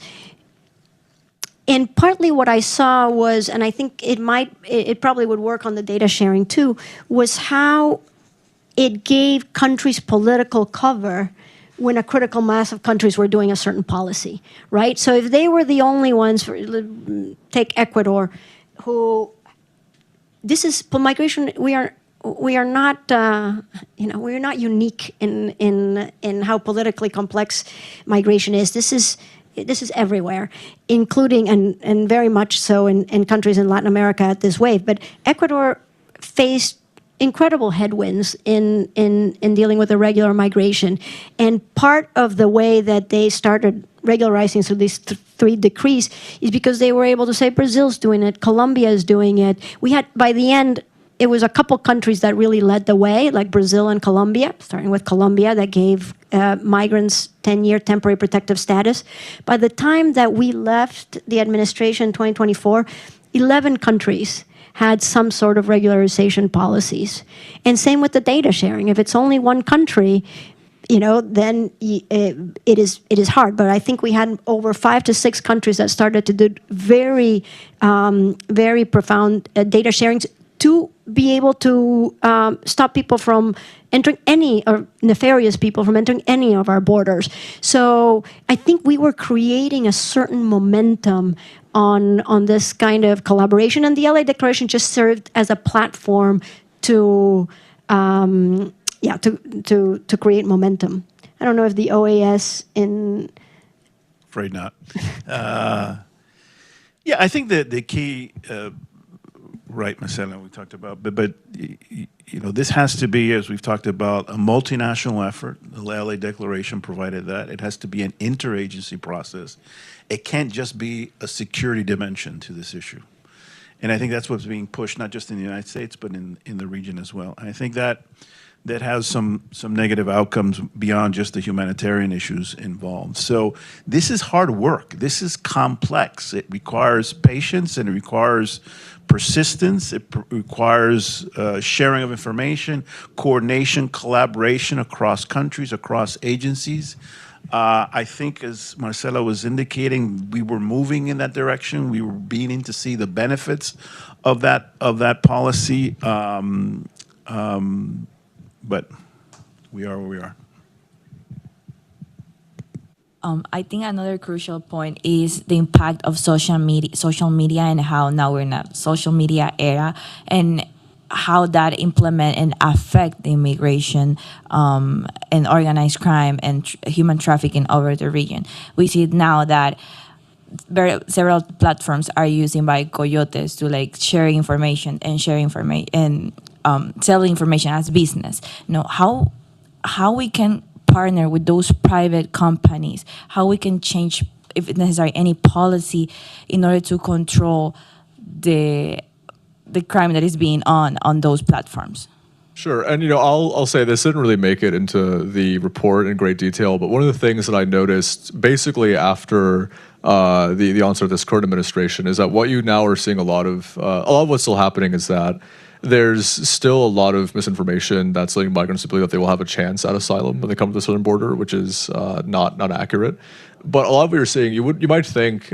S4: And partly what I saw was, and I think it probably would work on the data sharing too, was how it gave countries political cover when a critical mass of countries were doing a certain policy, right? So if they were the only ones, take Ecuador, who, this is, for migration, we are not, we're not unique in how politically complex migration is. This is everywhere, including and very much so in countries in Latin America at this wave. But Ecuador faced incredible headwinds in dealing with irregular migration. And part of the way that they started regularizing through these three decrees is because they were able to say Brazil's doing it, Colombia is doing it. We had, by the end, it was a couple countries that really led the way, like Brazil and Colombia, starting with Colombia, that gave migrants 10-year temporary protective status. By the time that we left the administration in 2024, 11 countries had some sort of regularization policies. And same with the data sharing. If it's only one country, then it is hard. But I think we had over 5 to 6 countries that started to do very, very profound data sharing to be able to stop people from entering or nefarious people from entering any of our borders. So I think we were creating a certain momentum on this kind of collaboration, and the LA Declaration just served as a platform to create momentum. I don't know if the OAS
S5: Afraid not. I think that the key right, Marcela, we talked about, but this has to be, as we've talked about, a multinational effort. The LA Declaration provided that. It has to be an interagency process. It can't just be a security dimension to this issue. And I think that's what's being pushed, not just in the United States, but in the region as well. And I think that has some negative outcomes beyond just the humanitarian issues involved. So this is hard work. This is complex. It requires patience and it requires persistence. It requires sharing of information, coordination, collaboration across countries, across agencies. I think, as Marcela was indicating, we were moving in that direction. We were beginning to see the benefits of that policy. But we are where we are.
S2: I think another crucial point is the impact of social media and how now we're in a social media era and how that implement and affect the immigration and organized crime and human trafficking over the region. We see now that several platforms are used by coyotes to share information and selling information as business. How we can partner with those private companies, how we can change, if necessary, any policy in order to control the crime that is being on those platforms.
S3: Sure, and I'll say this didn't really make it into the report in great detail, but one of the things that I noticed basically after the onset of this current administration is that what you now are seeing a lot of what's still happening is that there's still a lot of misinformation that's leading migrants to believe that they will have a chance at asylum when they come to the southern border, which is not accurate. But a lot of what you're seeing, you might think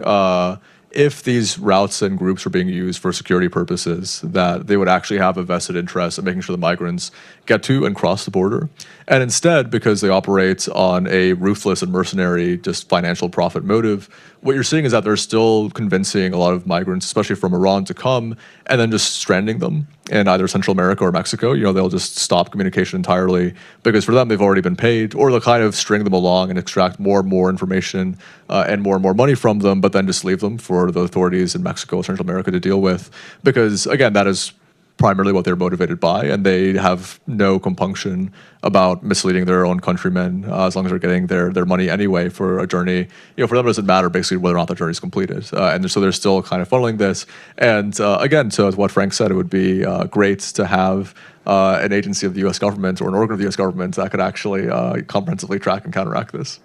S3: if these routes and groups were being used for security purposes, that they would actually have a vested interest in making sure the migrants get to and cross the border. And instead, because they operate on a ruthless and mercenary, just financial profit motive, what you're seeing is that they're still convincing a lot of migrants, especially from Iran, to come and then just stranding them in either Central America or Mexico. They'll just stop communication entirely because for them, they've already been paid, or they'll kind of string them along and extract more and more information and more money from them, but then just leave them for the authorities in Mexico or Central America to deal with. Because again, that is primarily what they're motivated by, and they have no compunction about misleading their own countrymen as long as they're getting their money anyway for a journey. For them, it doesn't matter basically whether or not the journey is completed. And so they're still kind of funneling this. And again, to what Frank said, it would be great to have an agency of the U.S. government or an organ of the U.S. government that could actually comprehensively track and counteract this.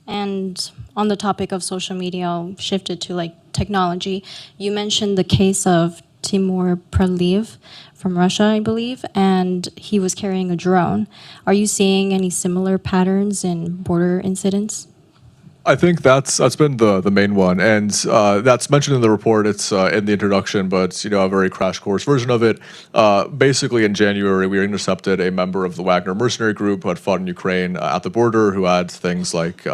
S1: And on the topic of social media, I'll shift it to technology. You mentioned the case of Timur Praliv from Russia, I believe, and he was carrying a drone. Are you seeing any similar patterns in border incidents?
S3: I think that's been the main one, and that's mentioned in the report. It's in the introduction, but a very crash course version of it. Basically, in January, we intercepted a member of the Wagner mercenary group who had fought in Ukraine at the border, who had things like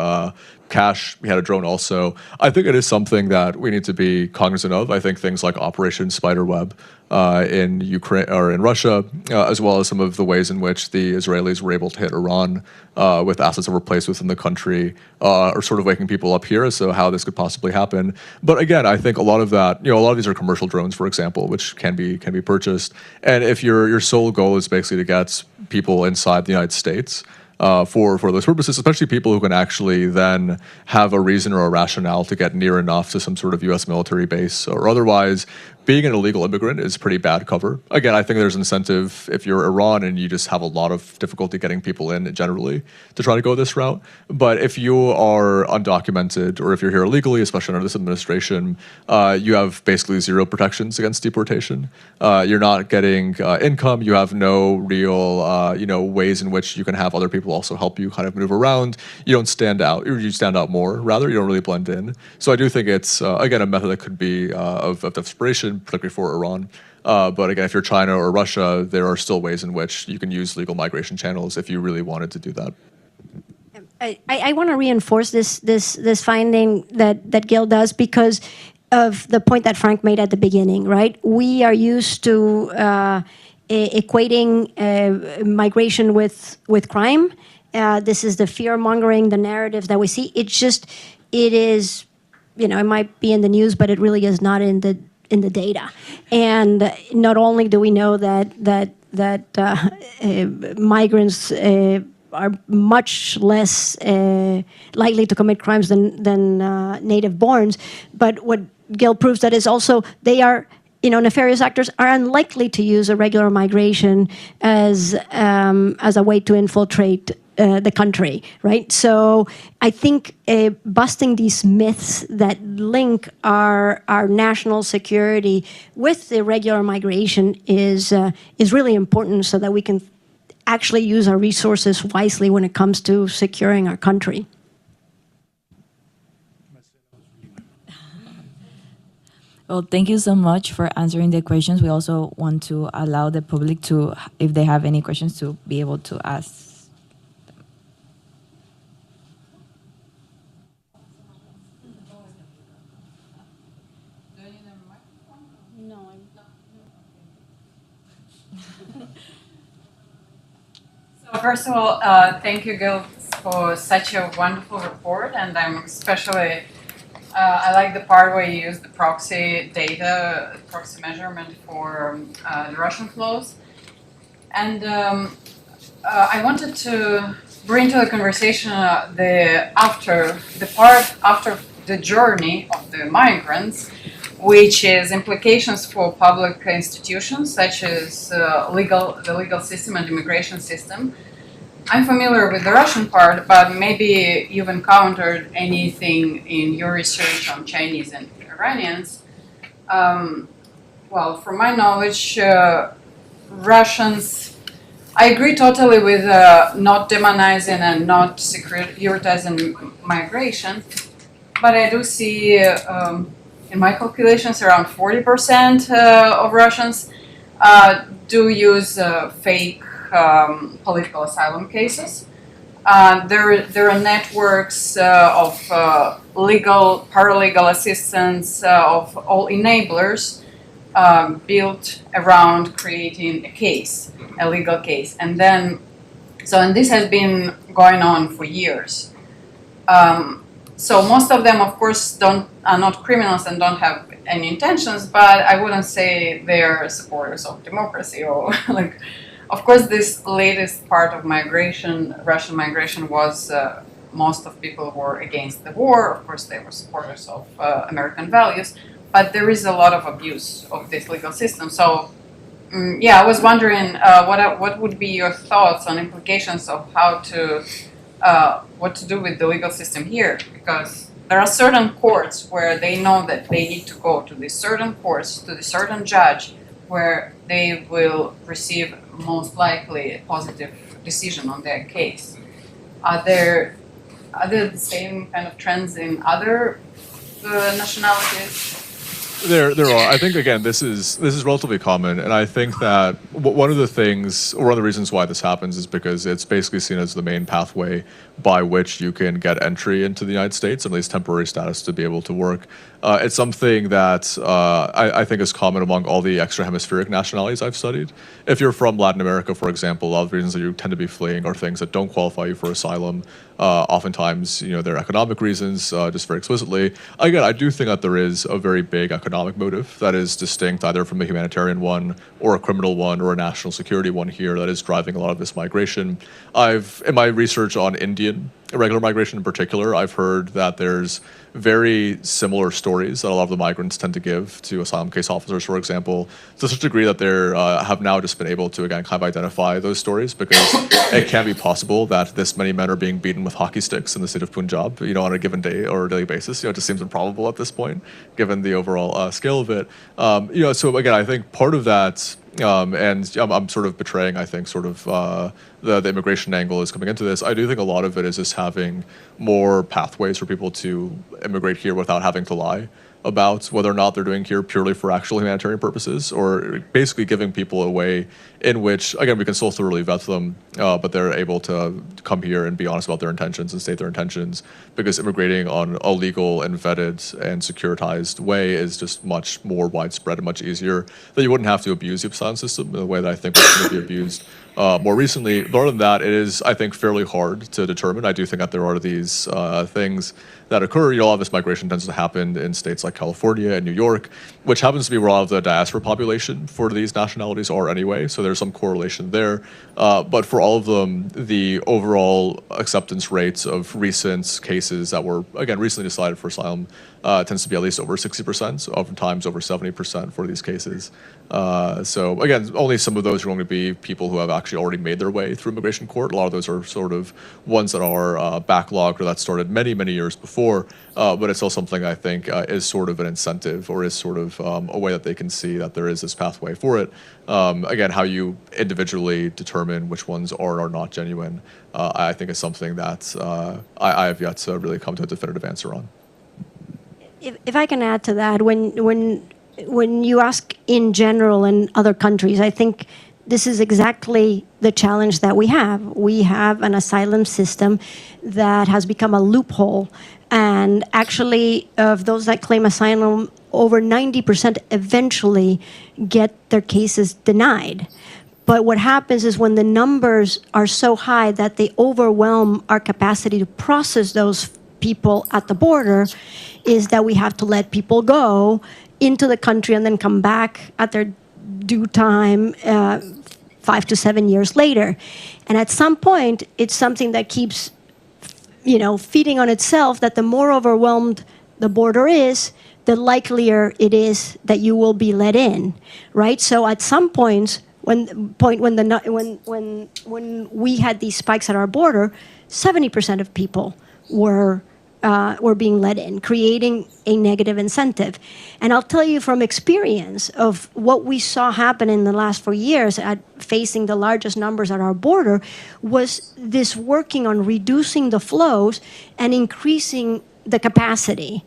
S3: cash. We had a drone also. I think it is something that we need to be cognizant of. I think things like Operation Spiderweb in Ukraine or in Russia, as well as some of the ways in which the Israelis were able to hit Iran with assets that were placed within the country, are sort of waking people up here as to how this could possibly happen. But again, I think a lot of that, a lot of these are commercial drones, for example, which can be purchased. And if your sole goal is basically to get people inside the United States, for those purposes, especially people who can actually then have a reason or a rationale to get near enough to some sort of U.S. military base or otherwise, being an illegal immigrant is pretty bad cover. Again, I think there's incentive if you're Iran and you just have a lot of difficulty getting people in generally to try to go this route. But if you are undocumented or if you're here illegally, especially under this administration, you have basically zero protections against deportation. You're not getting income. You have no real, ways in which you can have other people also help you kind of move around. You don't stand out. You stand out more, rather. You don't really blend in. So I do think it's, again, a method that could be of desperation, particularly for Iran. But again, if you're China or Russia, there are still ways in which you can use legal migration channels if you really wanted to do that.
S4: I want to reinforce this finding that Gil does because of the point that Frank made at the beginning, right? We are used to equating migration with crime. This is the fear-mongering, the narratives that we see. It is, it might be in the news, but it really is not in the in the data. And not only do we know that migrants are much less likely to commit crimes than native-borns, but what Gil proves that is also they are, nefarious actors are unlikely to use irregular migration as a way to infiltrate the country, right? So I think busting these myths that link our national security with irregular migration is really important, so that we can actually use our resources wisely when it comes to securing our country.
S2: Well, thank you so much for answering the questions. We also want to allow the public to, if they have any questions, to be able to ask.
S6: So first of all, thank you, Gil, for such a wonderful report, and I'm especially I like the part where you use the proxy data, proxy measurement for the Russian flows, and I wanted to bring to the conversation the part after the journey of the migrants, which is implications for public institutions such as the legal system and immigration system. I'm familiar with the Russian part, but maybe you've encountered anything in your research on Chinese and Iranians. Well, from my knowledge, Russians, I agree totally with not demonizing and not securitizing migration, but I do see, in my calculations, around 40% of Russians do use fake political asylum cases. There are networks of paralegal assistance, of all enablers built around creating a legal case. And this has been going on for years. So most of them, of course, are not criminals and don't have any intentions, but I wouldn't say they're supporters of democracy or like. Of course, this latest part of migration, Russian migration, was most of people were against the war. Of course, they were supporters of American values, but there is a lot of abuse of this legal system. So, I was wondering what would be your thoughts on implications of what to do with the legal system here, because there are certain courts where they know that they need to go to these certain courts, to the certain judge, where they will receive most likely a positive decision on their case. Are there the same kind of trends in other nationalities?
S3: There are. I think again, this is relatively common, and I think that one of the things, or one of the reasons why this happens, is because it's basically seen as the main pathway by which you can get entry into the United States, at least temporary status to be able to work. It's something that I think is common among all the extra-hemispheric nationalities I've studied. If you're from Latin America, for example, a lot of the reasons that you tend to be fleeing are things that don't qualify you for asylum. Oftentimes, they're economic reasons, just very explicitly. Again, I do think that there is a very big economic motive that is distinct either from a humanitarian one or a criminal one or a national security one here that is driving a lot of this migration. In my research on Indian irregular migration in particular, I've heard that there's very similar stories that a lot of the migrants tend to give to asylum case officers, for example, to such a degree that they have now just been able to, again, kind of identify those stories, because it can be possible that this many men are being beaten with hockey sticks in the state of Punjab, on a given day or a daily basis. It just seems improbable at this point, given the overall scale of it. So again, I think part of that, and I'm sort of betraying, I think, sort of the immigration angle is coming into this. I do think a lot of it is just having more pathways for people to immigrate here without having to lie about whether or not they're doing here purely for actual humanitarian purposes, or basically giving people a way in which, again, we can still thoroughly vet them, but they're able to come here and be honest about their intentions and state their intentions, because immigrating on a legal and vetted and securitized way is just much more widespread and much easier, that you wouldn't have to abuse the asylum system in the way that I think it's going to be abused more recently. But other than that, it is, I think, fairly hard to determine. I do think that there are these things that occur. A lot of this migration tends to happen in states like California and New York, which happens to be where a lot of the diaspora population for these nationalities are anyway. So there's some correlation there. But for all of them, the overall acceptance rates of recent cases that were, again, recently decided for asylum tends to be at least over 60%, so oftentimes over 70% for these cases. So again, only some of those are going to be people who have actually already made their way through immigration court. A lot of those are sort of ones that are backlogged or that started many, many years before. But it's still something I think is sort of an incentive, or is sort of a way that they can see that there is this pathway for it. Again, how you individually determine which ones are or are not genuine, I think is something that I have yet to really come to a definitive answer on.
S4: If I can add to that, when you ask in general in other countries, I think this is exactly the challenge that we have. We have an asylum system that has become a loophole. And actually, of those that claim asylum, over 90% eventually get their cases denied. But what happens is when the numbers are so high that they overwhelm our capacity to process those people at the border, is that we have to let people go into the country and then come back at their due time 5 to 7 years later. And at some point, it's something that keeps, feeding on itself, that the more overwhelmed the border is, the likelier it is that you will be let in, right? So at some points, when we had these spikes at our border, 70% of people were being let in, creating a negative incentive. And I'll tell you from experience of what we saw happen in the last 4 years at facing the largest numbers at our border, was this working on reducing the flows and increasing the capacity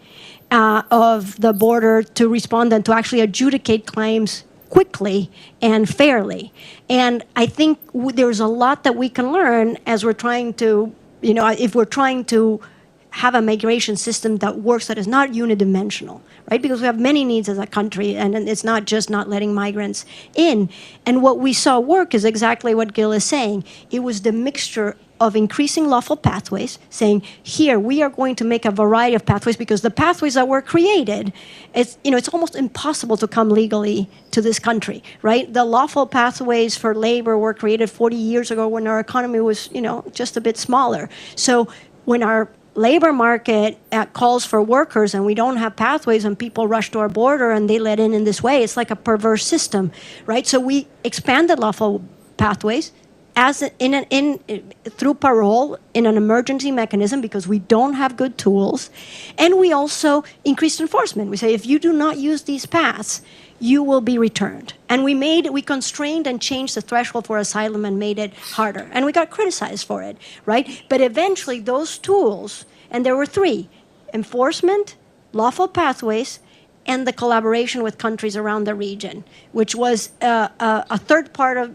S4: of the border to respond and to actually adjudicate claims quickly and fairly. And I think there's a lot that we can learn as we're trying to, if we're trying to have a migration system that works, that is not unidimensional, right? Because we have many needs as a country, and it's not just not letting migrants in. And what we saw work is exactly what Gil is saying. It was the mixture of increasing lawful pathways, saying, here, we are going to make a variety of pathways, because the pathways that were created, it's almost impossible to come legally to this country, right? The lawful pathways for labor were created 40 years ago when our economy was, just a bit smaller. So when our labor market calls for workers and we don't have pathways and people rush to our border and they let in this way, it's like a perverse system, right? So we expanded lawful pathways as through parole in an emergency mechanism, because we don't have good tools. And we also increased enforcement. We say, if you do not use these paths, you will be returned. And we constrained and changed the threshold for asylum and made it harder. And we got criticized for it, right? But eventually those tools, and there were 3, enforcement, lawful pathways, and the collaboration with countries around the region, which was a third part of,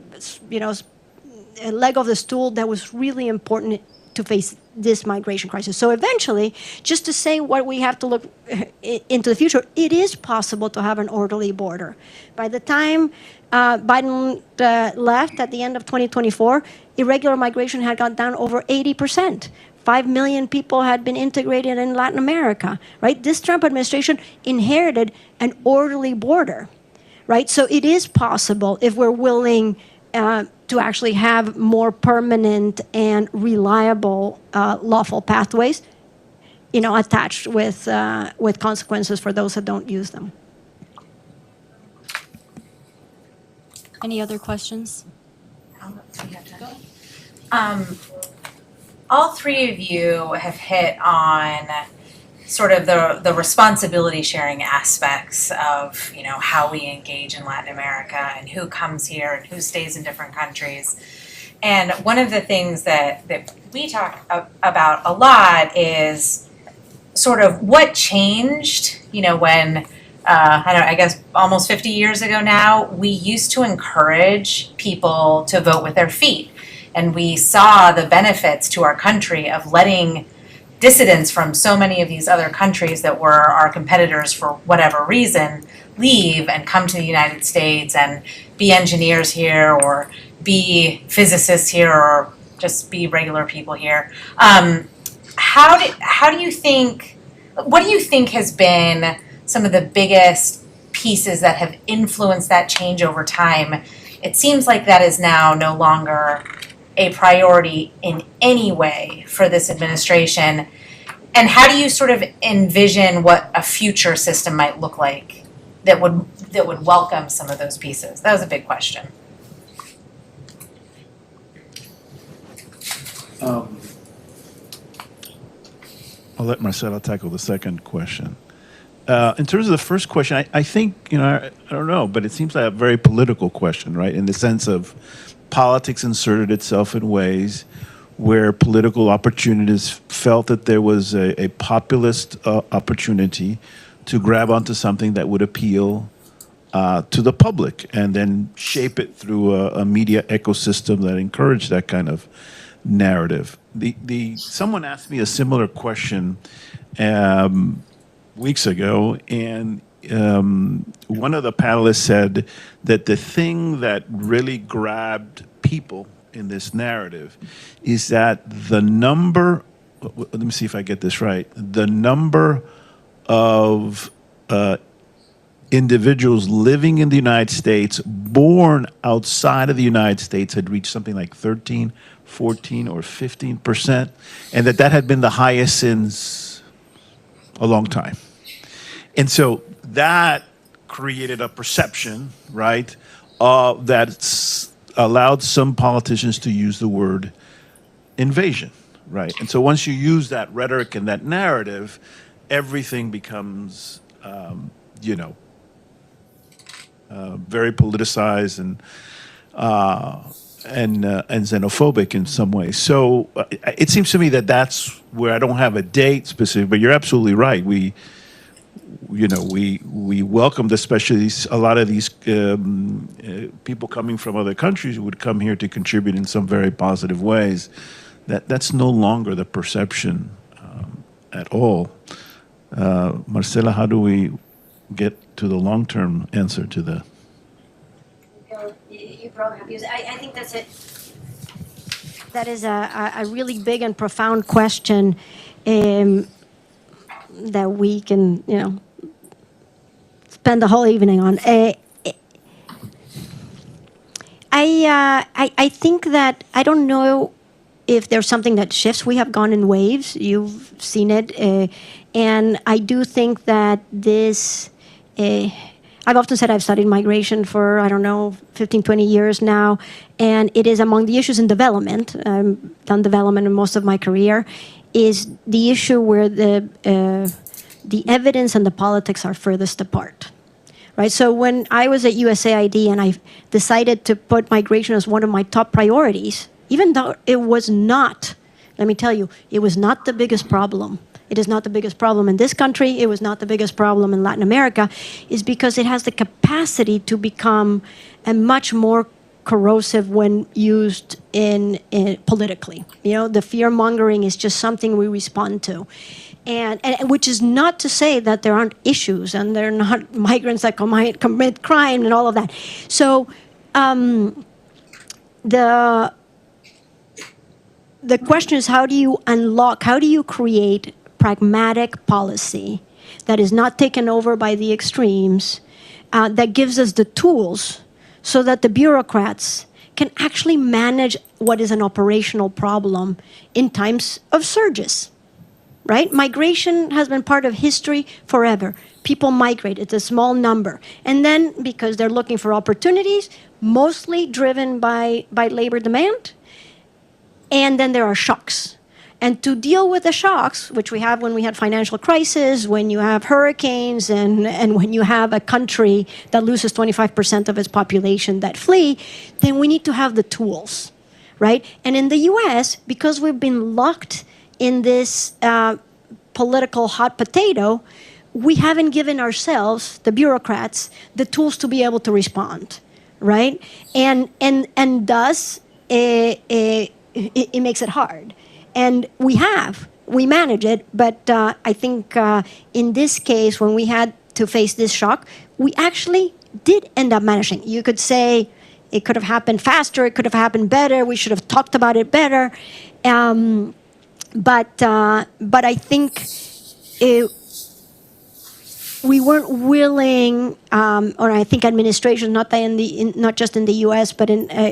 S4: a leg of the stool that was really important to face this migration crisis. So eventually, just to say what we have to look into the future, it is possible to have an orderly border. By the time Biden left at the end of 2024, irregular migration had gone down over 80%. 5 million people had been integrated in Latin America, right? This Trump administration inherited an orderly border, right? So it is possible, if we're willing to actually have more permanent and reliable lawful pathways, attached with consequences for those that don't use them.
S1: Any other questions?
S7: All 3 of you have hit on sort of the responsibility sharing aspects of, how we engage in Latin America and who comes here and who stays in different countries. And one of the things that we talk about a lot is sort of what changed, when, I guess almost 50 years ago now, we used to encourage people to vote with their feet. And we saw the benefits to our country of letting dissidents from so many of these other countries that were our competitors for whatever reason leave and come to the United States and be engineers here or be physicists here or just be regular people here. How do you think, what do you think has been some of the biggest pieces that have influenced that change over time? It seems like that is now no longer a priority in any way for this administration. And how do you sort of envision what a future system might look like that would welcome some of those pieces? That was a big question.
S5: I'll let Marcela tackle the second question. In terms of the first question, I think, I don't know, but it seems like a very political question, right? In the sense of politics inserted itself in ways where political opportunities felt that there was a populist opportunity to grab onto something that would appeal to the public and then shape it through a media ecosystem that encouraged that kind of narrative. Someone asked me a similar question weeks ago, and one of the panelists said that the thing that really grabbed people in this narrative is that the number, let me see if I get this right, the number of individuals living in the United States born outside of the United States had reached something like 13, 14, or 15%, and that had been the highest since a long time. And so that created a perception, right, that allowed some politicians to use the word invasion, right? And so once you use that rhetoric and that narrative, everything becomes, very politicized and xenophobic in some ways. So it seems to me that that's where I don't have a date specific, but you're absolutely right. We welcomed, especially a lot of these people coming from other countries who would come here to contribute in some very positive ways. That's no longer the perception at all. Marcela, how do we get to the long-term answer to that?
S4: You brought up, I think that's it. That is a really big and profound question that we can, spend the whole evening on. I think that, I don't know if there's something that shifts. We have gone in waves. You've seen it. And I do think that this, I've often said I've studied migration for, 15, 20 years now, and it is among the issues in development, I've done development in most of my career, is the issue where the evidence and the politics are furthest apart. Right? So when I was at USAID and I decided to put migration as one of my top priorities, even though it was not, let me tell you, it was not the biggest problem. It is not the biggest problem in this country. It was not the biggest problem in Latin America, is because it has the capacity to become a much more corrosive when used in politically. The fear mongering is just something we respond to. And which is not to say that there aren't issues and there are not migrants that commit crime and all of that. So the question is, how do you create pragmatic policy that is not taken over by the extremes, that gives us the tools so that the bureaucrats can actually manage what is an operational problem in times of surges, right? Migration has been part of history forever. People migrate, it's a small number. And then, because they're looking for opportunities, mostly driven by labor demand, and then there are shocks. And to deal with the shocks, which we have when we had financial crisis, when you have hurricanes, and when you have a country that loses 25% of its population that flee, then we need to have the tools, right? And in the US, because we've been locked in this political hot potato, we haven't given ourselves, the bureaucrats, the tools to be able to respond, right? And thus, it makes it hard. And we manage it, but I think in this case, when we had to face this shock, we actually did end up managing. You could say It could have happened faster. It could have happened better. We should have talked about it better. But I think we weren't willing, or I think administration, not just in the U.S. but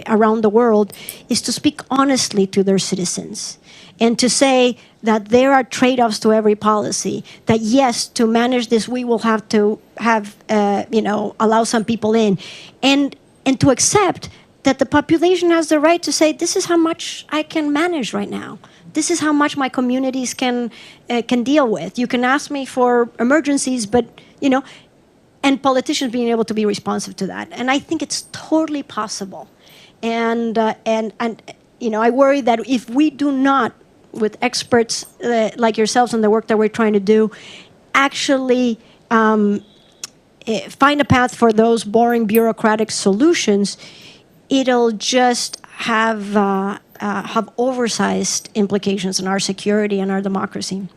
S4: around the world, is to speak honestly to their citizens, and to say that there are trade-offs to every policy. That yes, to manage this, we will have to allow some people in, and to accept that the population has the right to say, this is how much I can manage right now. This is how much my communities can deal with. You can ask me for emergencies, but and politicians being able to be responsive to that. And I think it's totally possible. And I worry that if we do not, with experts like yourselves and the work that we're trying to do, actually find a path for those boring bureaucratic solutions, it'll just have oversized implications on our security and our democracy.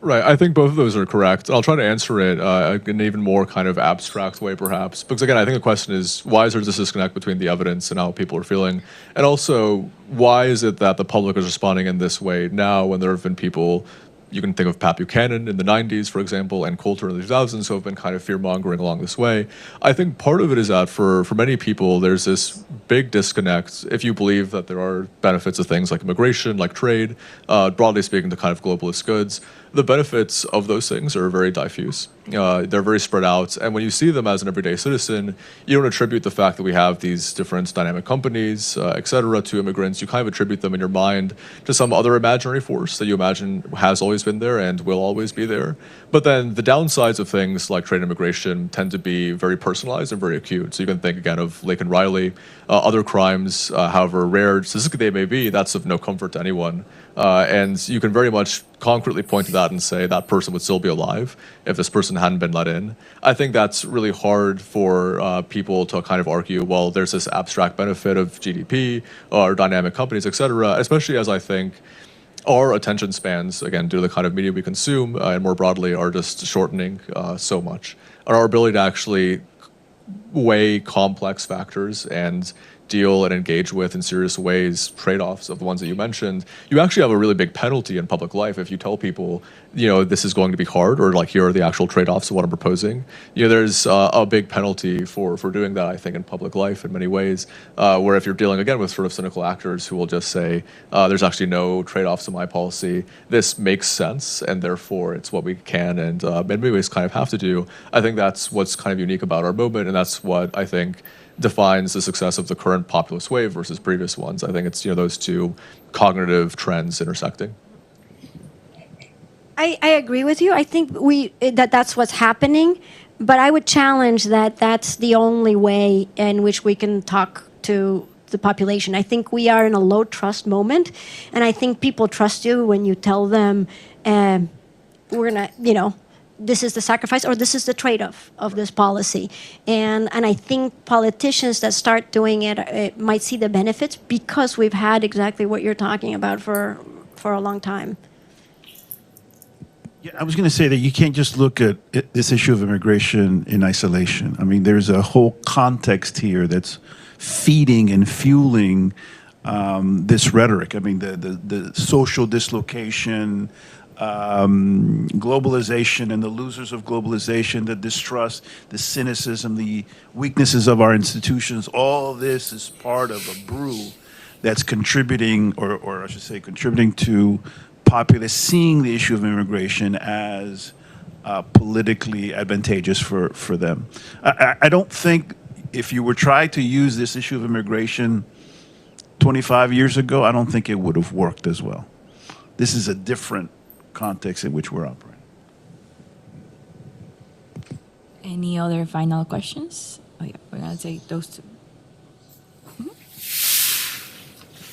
S3: Right. I think both of those are correct. I'll try to answer it in an even more kind of abstract way, perhaps. Because, again, I think the question is, why is there this disconnect between the evidence and how people are feeling? And also, why is it that the public is responding in this way now when there have been people, you can think of Pat Buchanan in the 90s, for example, and Coulter in the 2000s, who have been kind of fear-mongering along this way. I think part of it is that for many people, there's this big disconnect if you believe that there are benefits of things like immigration, like trade, broadly speaking, the kind of globalist goods. The benefits of those things are very diffuse. They're very spread out. And when you see them as an everyday citizen, you don't attribute the fact that we have these different dynamic companies, et cetera, to immigrants. You kind of attribute them in your mind to some other imaginary force that you imagine has always been there and will always be there. But then the downsides of things like trade and immigration tend to be very personalized and very acute. So you can think again of Laken Riley, other crimes, however rare statistically they may be, that's of no comfort to anyone. And you can very much concretely point to that and say that person would still be alive if this person hadn't been let in. I think that's really hard for people to kind of argue, well, there's this abstract benefit of GDP or dynamic companies, et cetera, especially as I think our attention spans, again, due to the kind of media we consume and more broadly, are just shortening so much. And our ability to actually weigh complex factors and deal and engage with in serious ways trade-offs of the ones that you mentioned, you actually have a really big penalty in public life if you tell people, this is going to be hard, or like here are the actual trade-offs of what I'm proposing. There's a big penalty for doing that, I think, in public life in many ways, where if you're dealing, again, with sort of cynical actors who will just say, there's actually no trade-offs in my policy, this makes sense, and therefore it's what we can and in many ways kind of have to do. I think that's what's kind of unique about our movement, and that's what I think defines the success of the current populist wave versus previous ones. I think it's those two cognitive trends intersecting.
S4: I agree with you. I think that's what's happening, but I would challenge that that's the only way in which we can talk to the population. I think we are in a low trust moment, and I think people trust you when you tell them we're gonna, this is the sacrifice or this is the trade-off of this policy. And I think politicians that start doing it might see the benefits because we've had exactly what you're talking about for a long time.
S5: Yeah, I was going to say that you can't just look at this issue of immigration in isolation. I mean, there's a whole context here that's feeding and fueling this rhetoric. I mean, the social dislocation, globalization and the losers of globalization, the distrust, the cynicism, the weaknesses of our institutions, all of this is part of a brew that's contributing, or I should say contributing to populists seeing the issue of immigration as politically advantageous for them. I don't think if you were trying to use this issue of immigration 25 years ago, I don't think it would have worked as well. This is a different context in which we're operating.
S2: Any other final questions? Oh yeah, we're gonna take those two.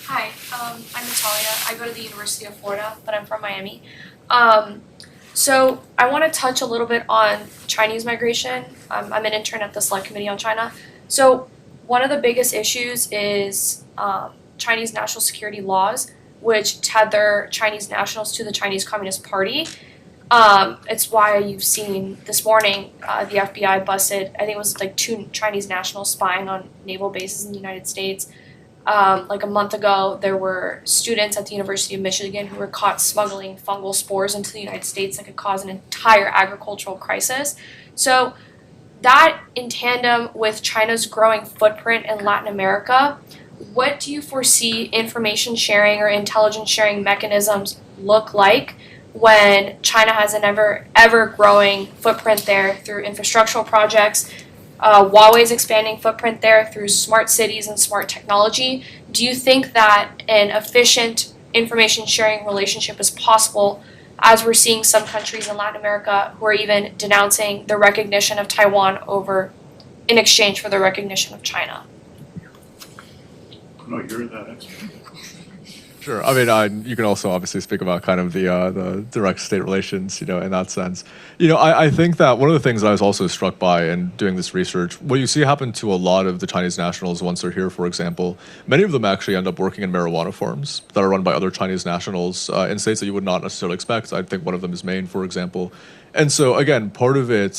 S8: Hi, I'm Natalia. I go to the University of Florida, but I'm from Miami. So I want to touch a little bit on Chinese migration. I'm an intern at the Select Committee on China. So one of the biggest issues is Chinese national security laws, which tether Chinese nationals to the Chinese Communist Party. It's why you've seen this morning the FBI busted, I think it was like 2 Chinese nationals spying on naval bases in the United States. Like a month ago, there were students at the University of Michigan who were caught smuggling fungal spores into the United States that could cause an entire agricultural crisis. So that in tandem with China's growing footprint in Latin America, what do you foresee information sharing or intelligence sharing mechanisms look like when China has an ever growing footprint there through infrastructural projects? Huawei's expanding footprint there through smart cities and smart technology. Do you think that an efficient information sharing relationship is possible, as we're seeing some countries in Latin America who are even denouncing the recognition of Taiwan in exchange for the recognition of China?
S5: No, you're that expert.
S3: Sure. I mean, you can also obviously speak about kind of the direct state relations, in that sense. I think that one of the things that I was also struck by in doing this research, what you see happen to a lot of the Chinese nationals once they're here, for example, many of them actually end up working in marijuana farms that are run by other Chinese nationals in states that you would not necessarily expect. I think one of them is Maine, for example. And so, again, part of it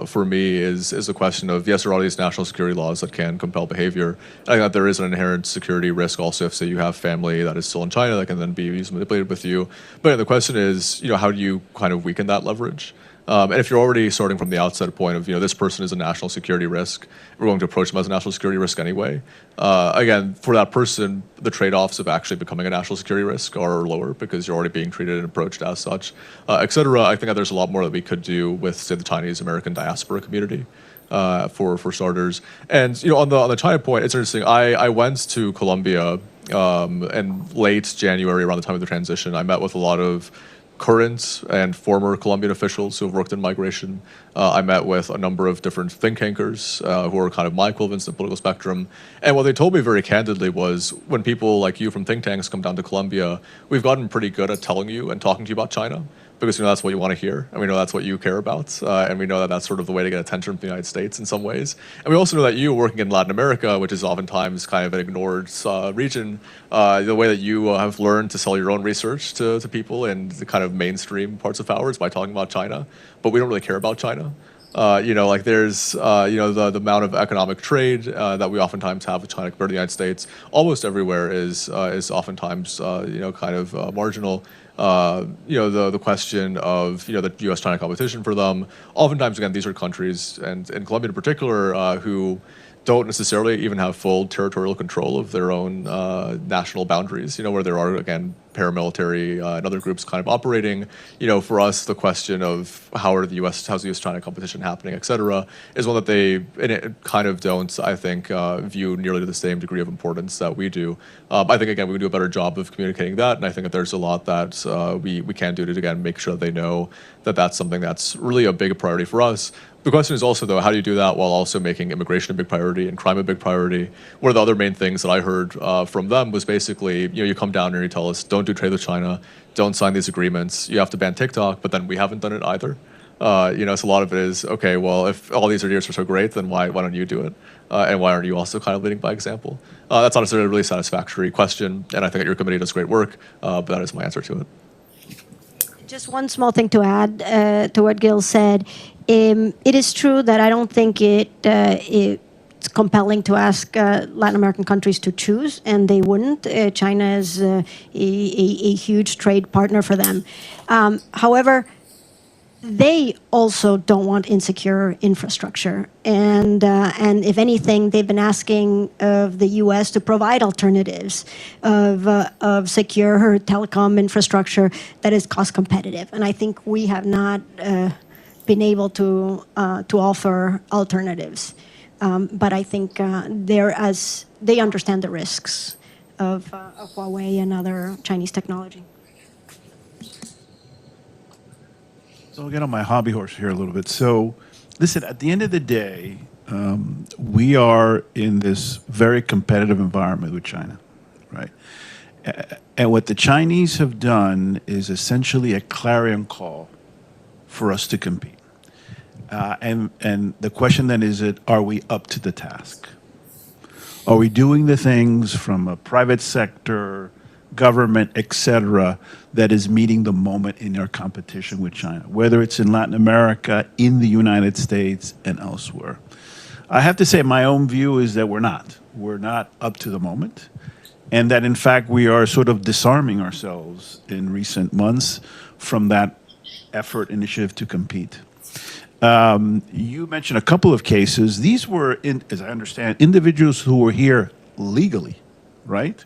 S3: for me is a question of, yes, there are all these national security laws that can compel behavior. I think that there is an inherent security risk also if, say, you have family that is still in China that can then be easily manipulated with you. But the question is, how do you kind of weaken that leverage? And if you're already starting from the outset point of, this person is a national security risk, we're going to approach them as a national security risk anyway. Again, for that person, the trade-offs of actually becoming a national security risk are lower because you're already being treated and approached as such, et cetera. I think that there's a lot more that we could do with, say, the Chinese American diaspora community. For starters, and on the China point, it's interesting. I went to Colombia in late January, around the time of the transition. I met with a lot of current and former Colombian officials who have worked in migration. I met with a number of different think tankers who are kind of my equivalents in the political spectrum. And what they told me very candidly was, when people like you from think tanks come down to Colombia, we've gotten pretty good at telling you and talking to you about China, because that's what you want to hear, and we know that's what you care about, and we know that that's sort of the way to get attention from the United States in some ways. And we also know that you, working in Latin America, which is oftentimes kind of an ignored region, the way that you have learned to sell your own research to people in the kind of mainstream parts of power is by talking about China, but we don't really care about China. There's, the amount of economic trade that we oftentimes have with China compared to the United States, almost everywhere is oftentimes, kind of marginal. The question of, the U.S.-China competition for them. Oftentimes, again, these are countries, and in Colombia in particular, who don't necessarily even have full territorial control of their own national boundaries, where there are, again, paramilitary and other groups kind of operating. For us, the question of how's the U.S.-China competition happening, et cetera, is one that they kind of don't, I think, view nearly to the same degree of importance that we do. I think, again, we can do a better job of communicating that, and I think that there's a lot that we can do to, again, make sure that they know that that's something that's really a big priority for us. The question is also, though, how do you do that while also making immigration a big priority and crime a big priority? One of the other main things that I heard from them was basically, you come down here and you tell us, don't do trade with China, don't sign these agreements, you have to ban TikTok, but then we haven't done it either. So a lot of it is, okay, well, if all these ideas are so great, then why don't you do it? And why aren't you also kind of leading by example? That's not necessarily a really satisfactory question, and I think that your committee does great work, but that is my answer to it.
S4: Just one small thing to add to what Gil said. It is true that I don't think it's compelling to ask Latin American countries to choose, and they wouldn't. China is a huge trade partner for them. However, they also don't want insecure infrastructure, and if anything, they've been asking of the U.S. to provide alternatives of secure telecom infrastructure that is cost competitive, and I think we have not been able to offer alternatives. But I think they understand the risks of Huawei and other Chinese technology.
S5: So I'll get on my hobby horse here a little bit. So, listen, at the end of the day, we are in this very competitive environment with China, right? And what the Chinese have done is essentially a clarion call for us to compete. And the question then is, are we up to the task? Are we doing the things from a private sector government, et cetera, that is meeting the moment in our competition with China, whether it's in Latin America, in the United States, and elsewhere. I have to say my own view is that we're not. We're not up to the moment. And that, in fact, we are sort of disarming ourselves in recent months from that effort, initiative to compete. You mentioned a couple of cases. These were, as I understand, individuals who were here legally, right?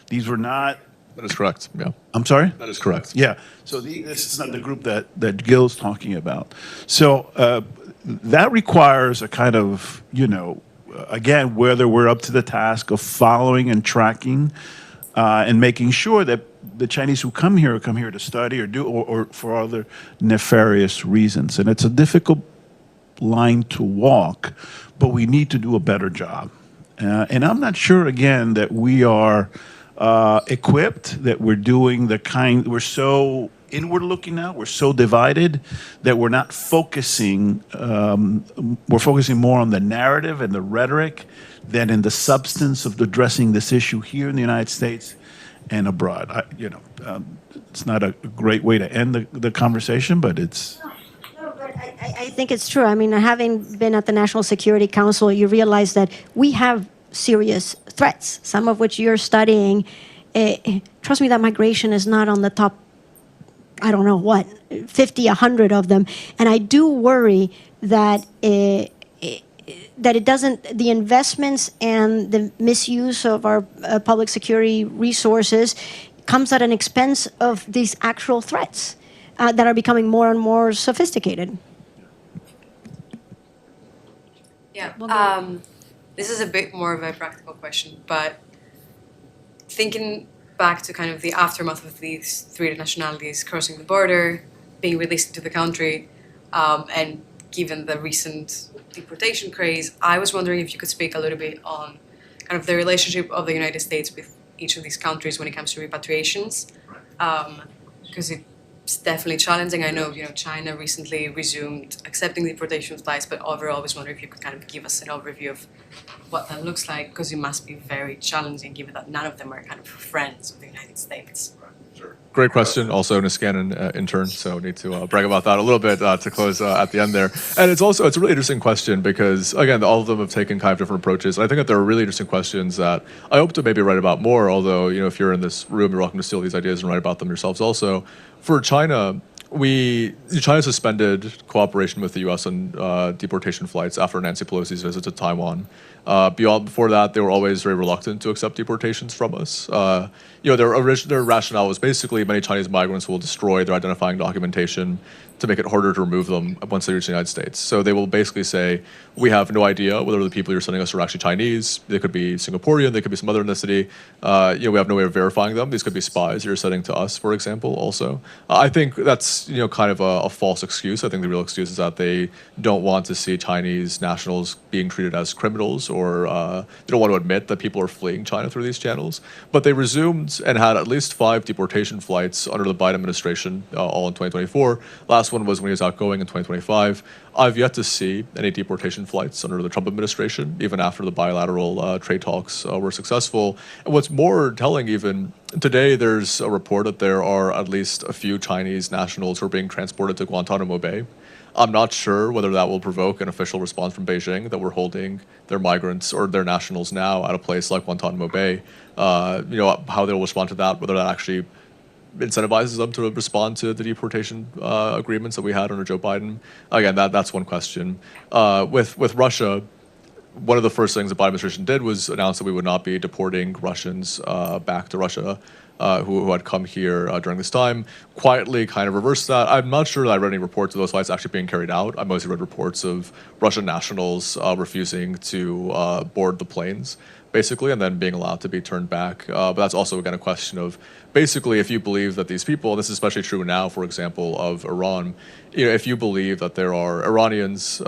S5: These were not.
S3: That is correct. Yeah.
S5: I'm sorry?
S3: That is correct.
S5: Yeah. So this is not the group that Gil's talking about. So that requires a kind of, again, whether we're up to the task of following and tracking and making sure that the Chinese who come here to study or for other nefarious reasons. And it's a difficult line to walk, but we need to do a better job. And I'm not sure, again, that we are equipped, that we're doing we're so inward looking now, we're so divided that we're not focusing, we're focusing more on the narrative and the rhetoric than in the substance of addressing this issue here in the United States and abroad. It's not a great way to end the conversation, but it's...
S4: No, but I think it's true. I mean, having been at the National Security Council, you realize that we have serious threats, some of which you're studying. Trust me, that migration is not on the top, I don't know what, 50, 100 of them. And I do worry that it doesn't, the investments and the misuse of our public security resources comes at an expense of these actual threats that are becoming more and more sophisticated.
S9: Yeah, this is a bit more of a practical question, but thinking back to kind of the aftermath of these three nationalities crossing the border, being released into the country, and given the recent deportation craze, I was wondering if you could speak a little bit on kind of the relationship of the United States with each of these countries when it comes to repatriations, because it's definitely challenging. I know, China recently resumed accepting deportation flights, but overall, I was wondering if you could kind of give us an overview of what that looks like, because it must be very challenging given that none of them are kind of friends of the United States.
S3: Great question. Also, Niskanen intern, so need to brag about that a little bit to close at the end there. And it's a really interesting question because, again, all of them have taken kind of different approaches. I think that there are really interesting questions that I hope to maybe write about more, although, if you're in this room, you're welcome to steal these ideas and write about them yourselves also. For China, China suspended cooperation with the U.S. on deportation flights after Nancy Pelosi's visit to Taiwan. Before that, they were always very reluctant to accept deportations from us. Their rationale was basically many Chinese migrants will destroy their identifying documentation to make it harder to remove them once they reach the United States. So they will basically say, we have no idea whether the people you're sending us are actually Chinese. They could be Singaporean, they could be some other ethnicity. We have no way of verifying them. These could be spies you're sending to us, for example, also. I think that's, kind of a false excuse. I think the real excuse is that they don't want to see Chinese nationals being treated as criminals, or they don't want to admit that people are fleeing China through these channels. But they resumed and had at least 5 deportation flights under the Biden administration, all in 2024. Last one was when he was outgoing in 2025. I've yet to see any deportation flights under the Trump administration, even after the bilateral trade talks were successful. And what's more telling even, today there's a report that there are at least a few Chinese nationals who are being transported to Guantanamo Bay. I'm not sure whether that will provoke an official response from Beijing that we're holding their migrants or their nationals now at a place like Guantanamo Bay. How they'll respond to that, whether that actually incentivizes them to respond to the deportation agreements that we had under Joe Biden. Again, that's one question. With Russia, one of the first things the Biden administration did was announce that we would not be deporting Russians back to Russia who had come here during this time. Quietly kind of reversed that. I'm not sure that I read any reports of those flights actually being carried out. I mostly read reports of Russian nationals refusing to board the planes, basically, and then being allowed to be turned back. But that's also, again, a question of, basically, if you believe that these people, and this is especially true now, for example, of Iran, if you believe that there are Iranians here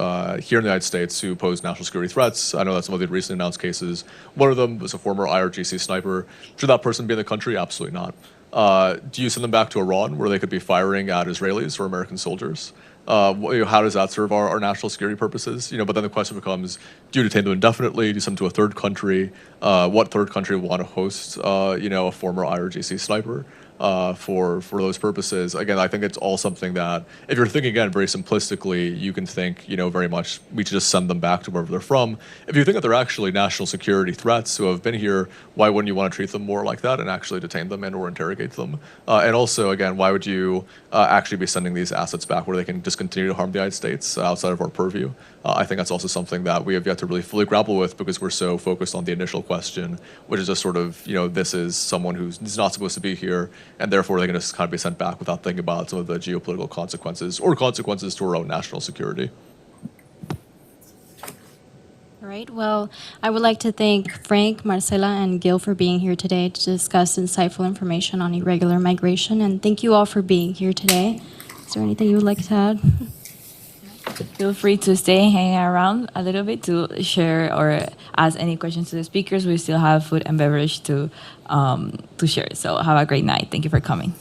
S3: in the United States who pose national security threats, I know that some of the recently announced cases, one of them was a former IRGC sniper. Should that person be in the country? Absolutely not. Do you send them back to Iran where they could be firing at Israelis or American soldiers? how does that serve our national security purposes? But then the question becomes, do you detain them indefinitely? Do you send them to a third country? What third country would want to host, a former IRGC sniper? For those purposes. Again, I think it's all something that, if you're thinking again very simplistically, you can think, very much we should just send them back to wherever they're from. If you think that they're actually national security threats who have been here, why wouldn't you want to treat them more like that and actually detain them and or interrogate them? And also, again, why would you actually be sending these assets back where they can just continue to harm the United States outside of our purview? I think that's also something that we have yet to really fully grapple with because we're so focused on the initial question, which is just sort of, this is someone who's not supposed to be here, and therefore they can just kind of be sent back without thinking about some of the geopolitical consequences or consequences to our own national security.
S1: All right. Well, I would like to thank Frank, Marcela, and Gil for being here today to discuss insightful information on irregular migration. And thank you all for being here today. Is there anything you would like to add?
S2: Feel free to stay hanging around a little bit to share or ask any questions to the speakers. We still have food and beverage to share. So have a great night. Thank you for coming.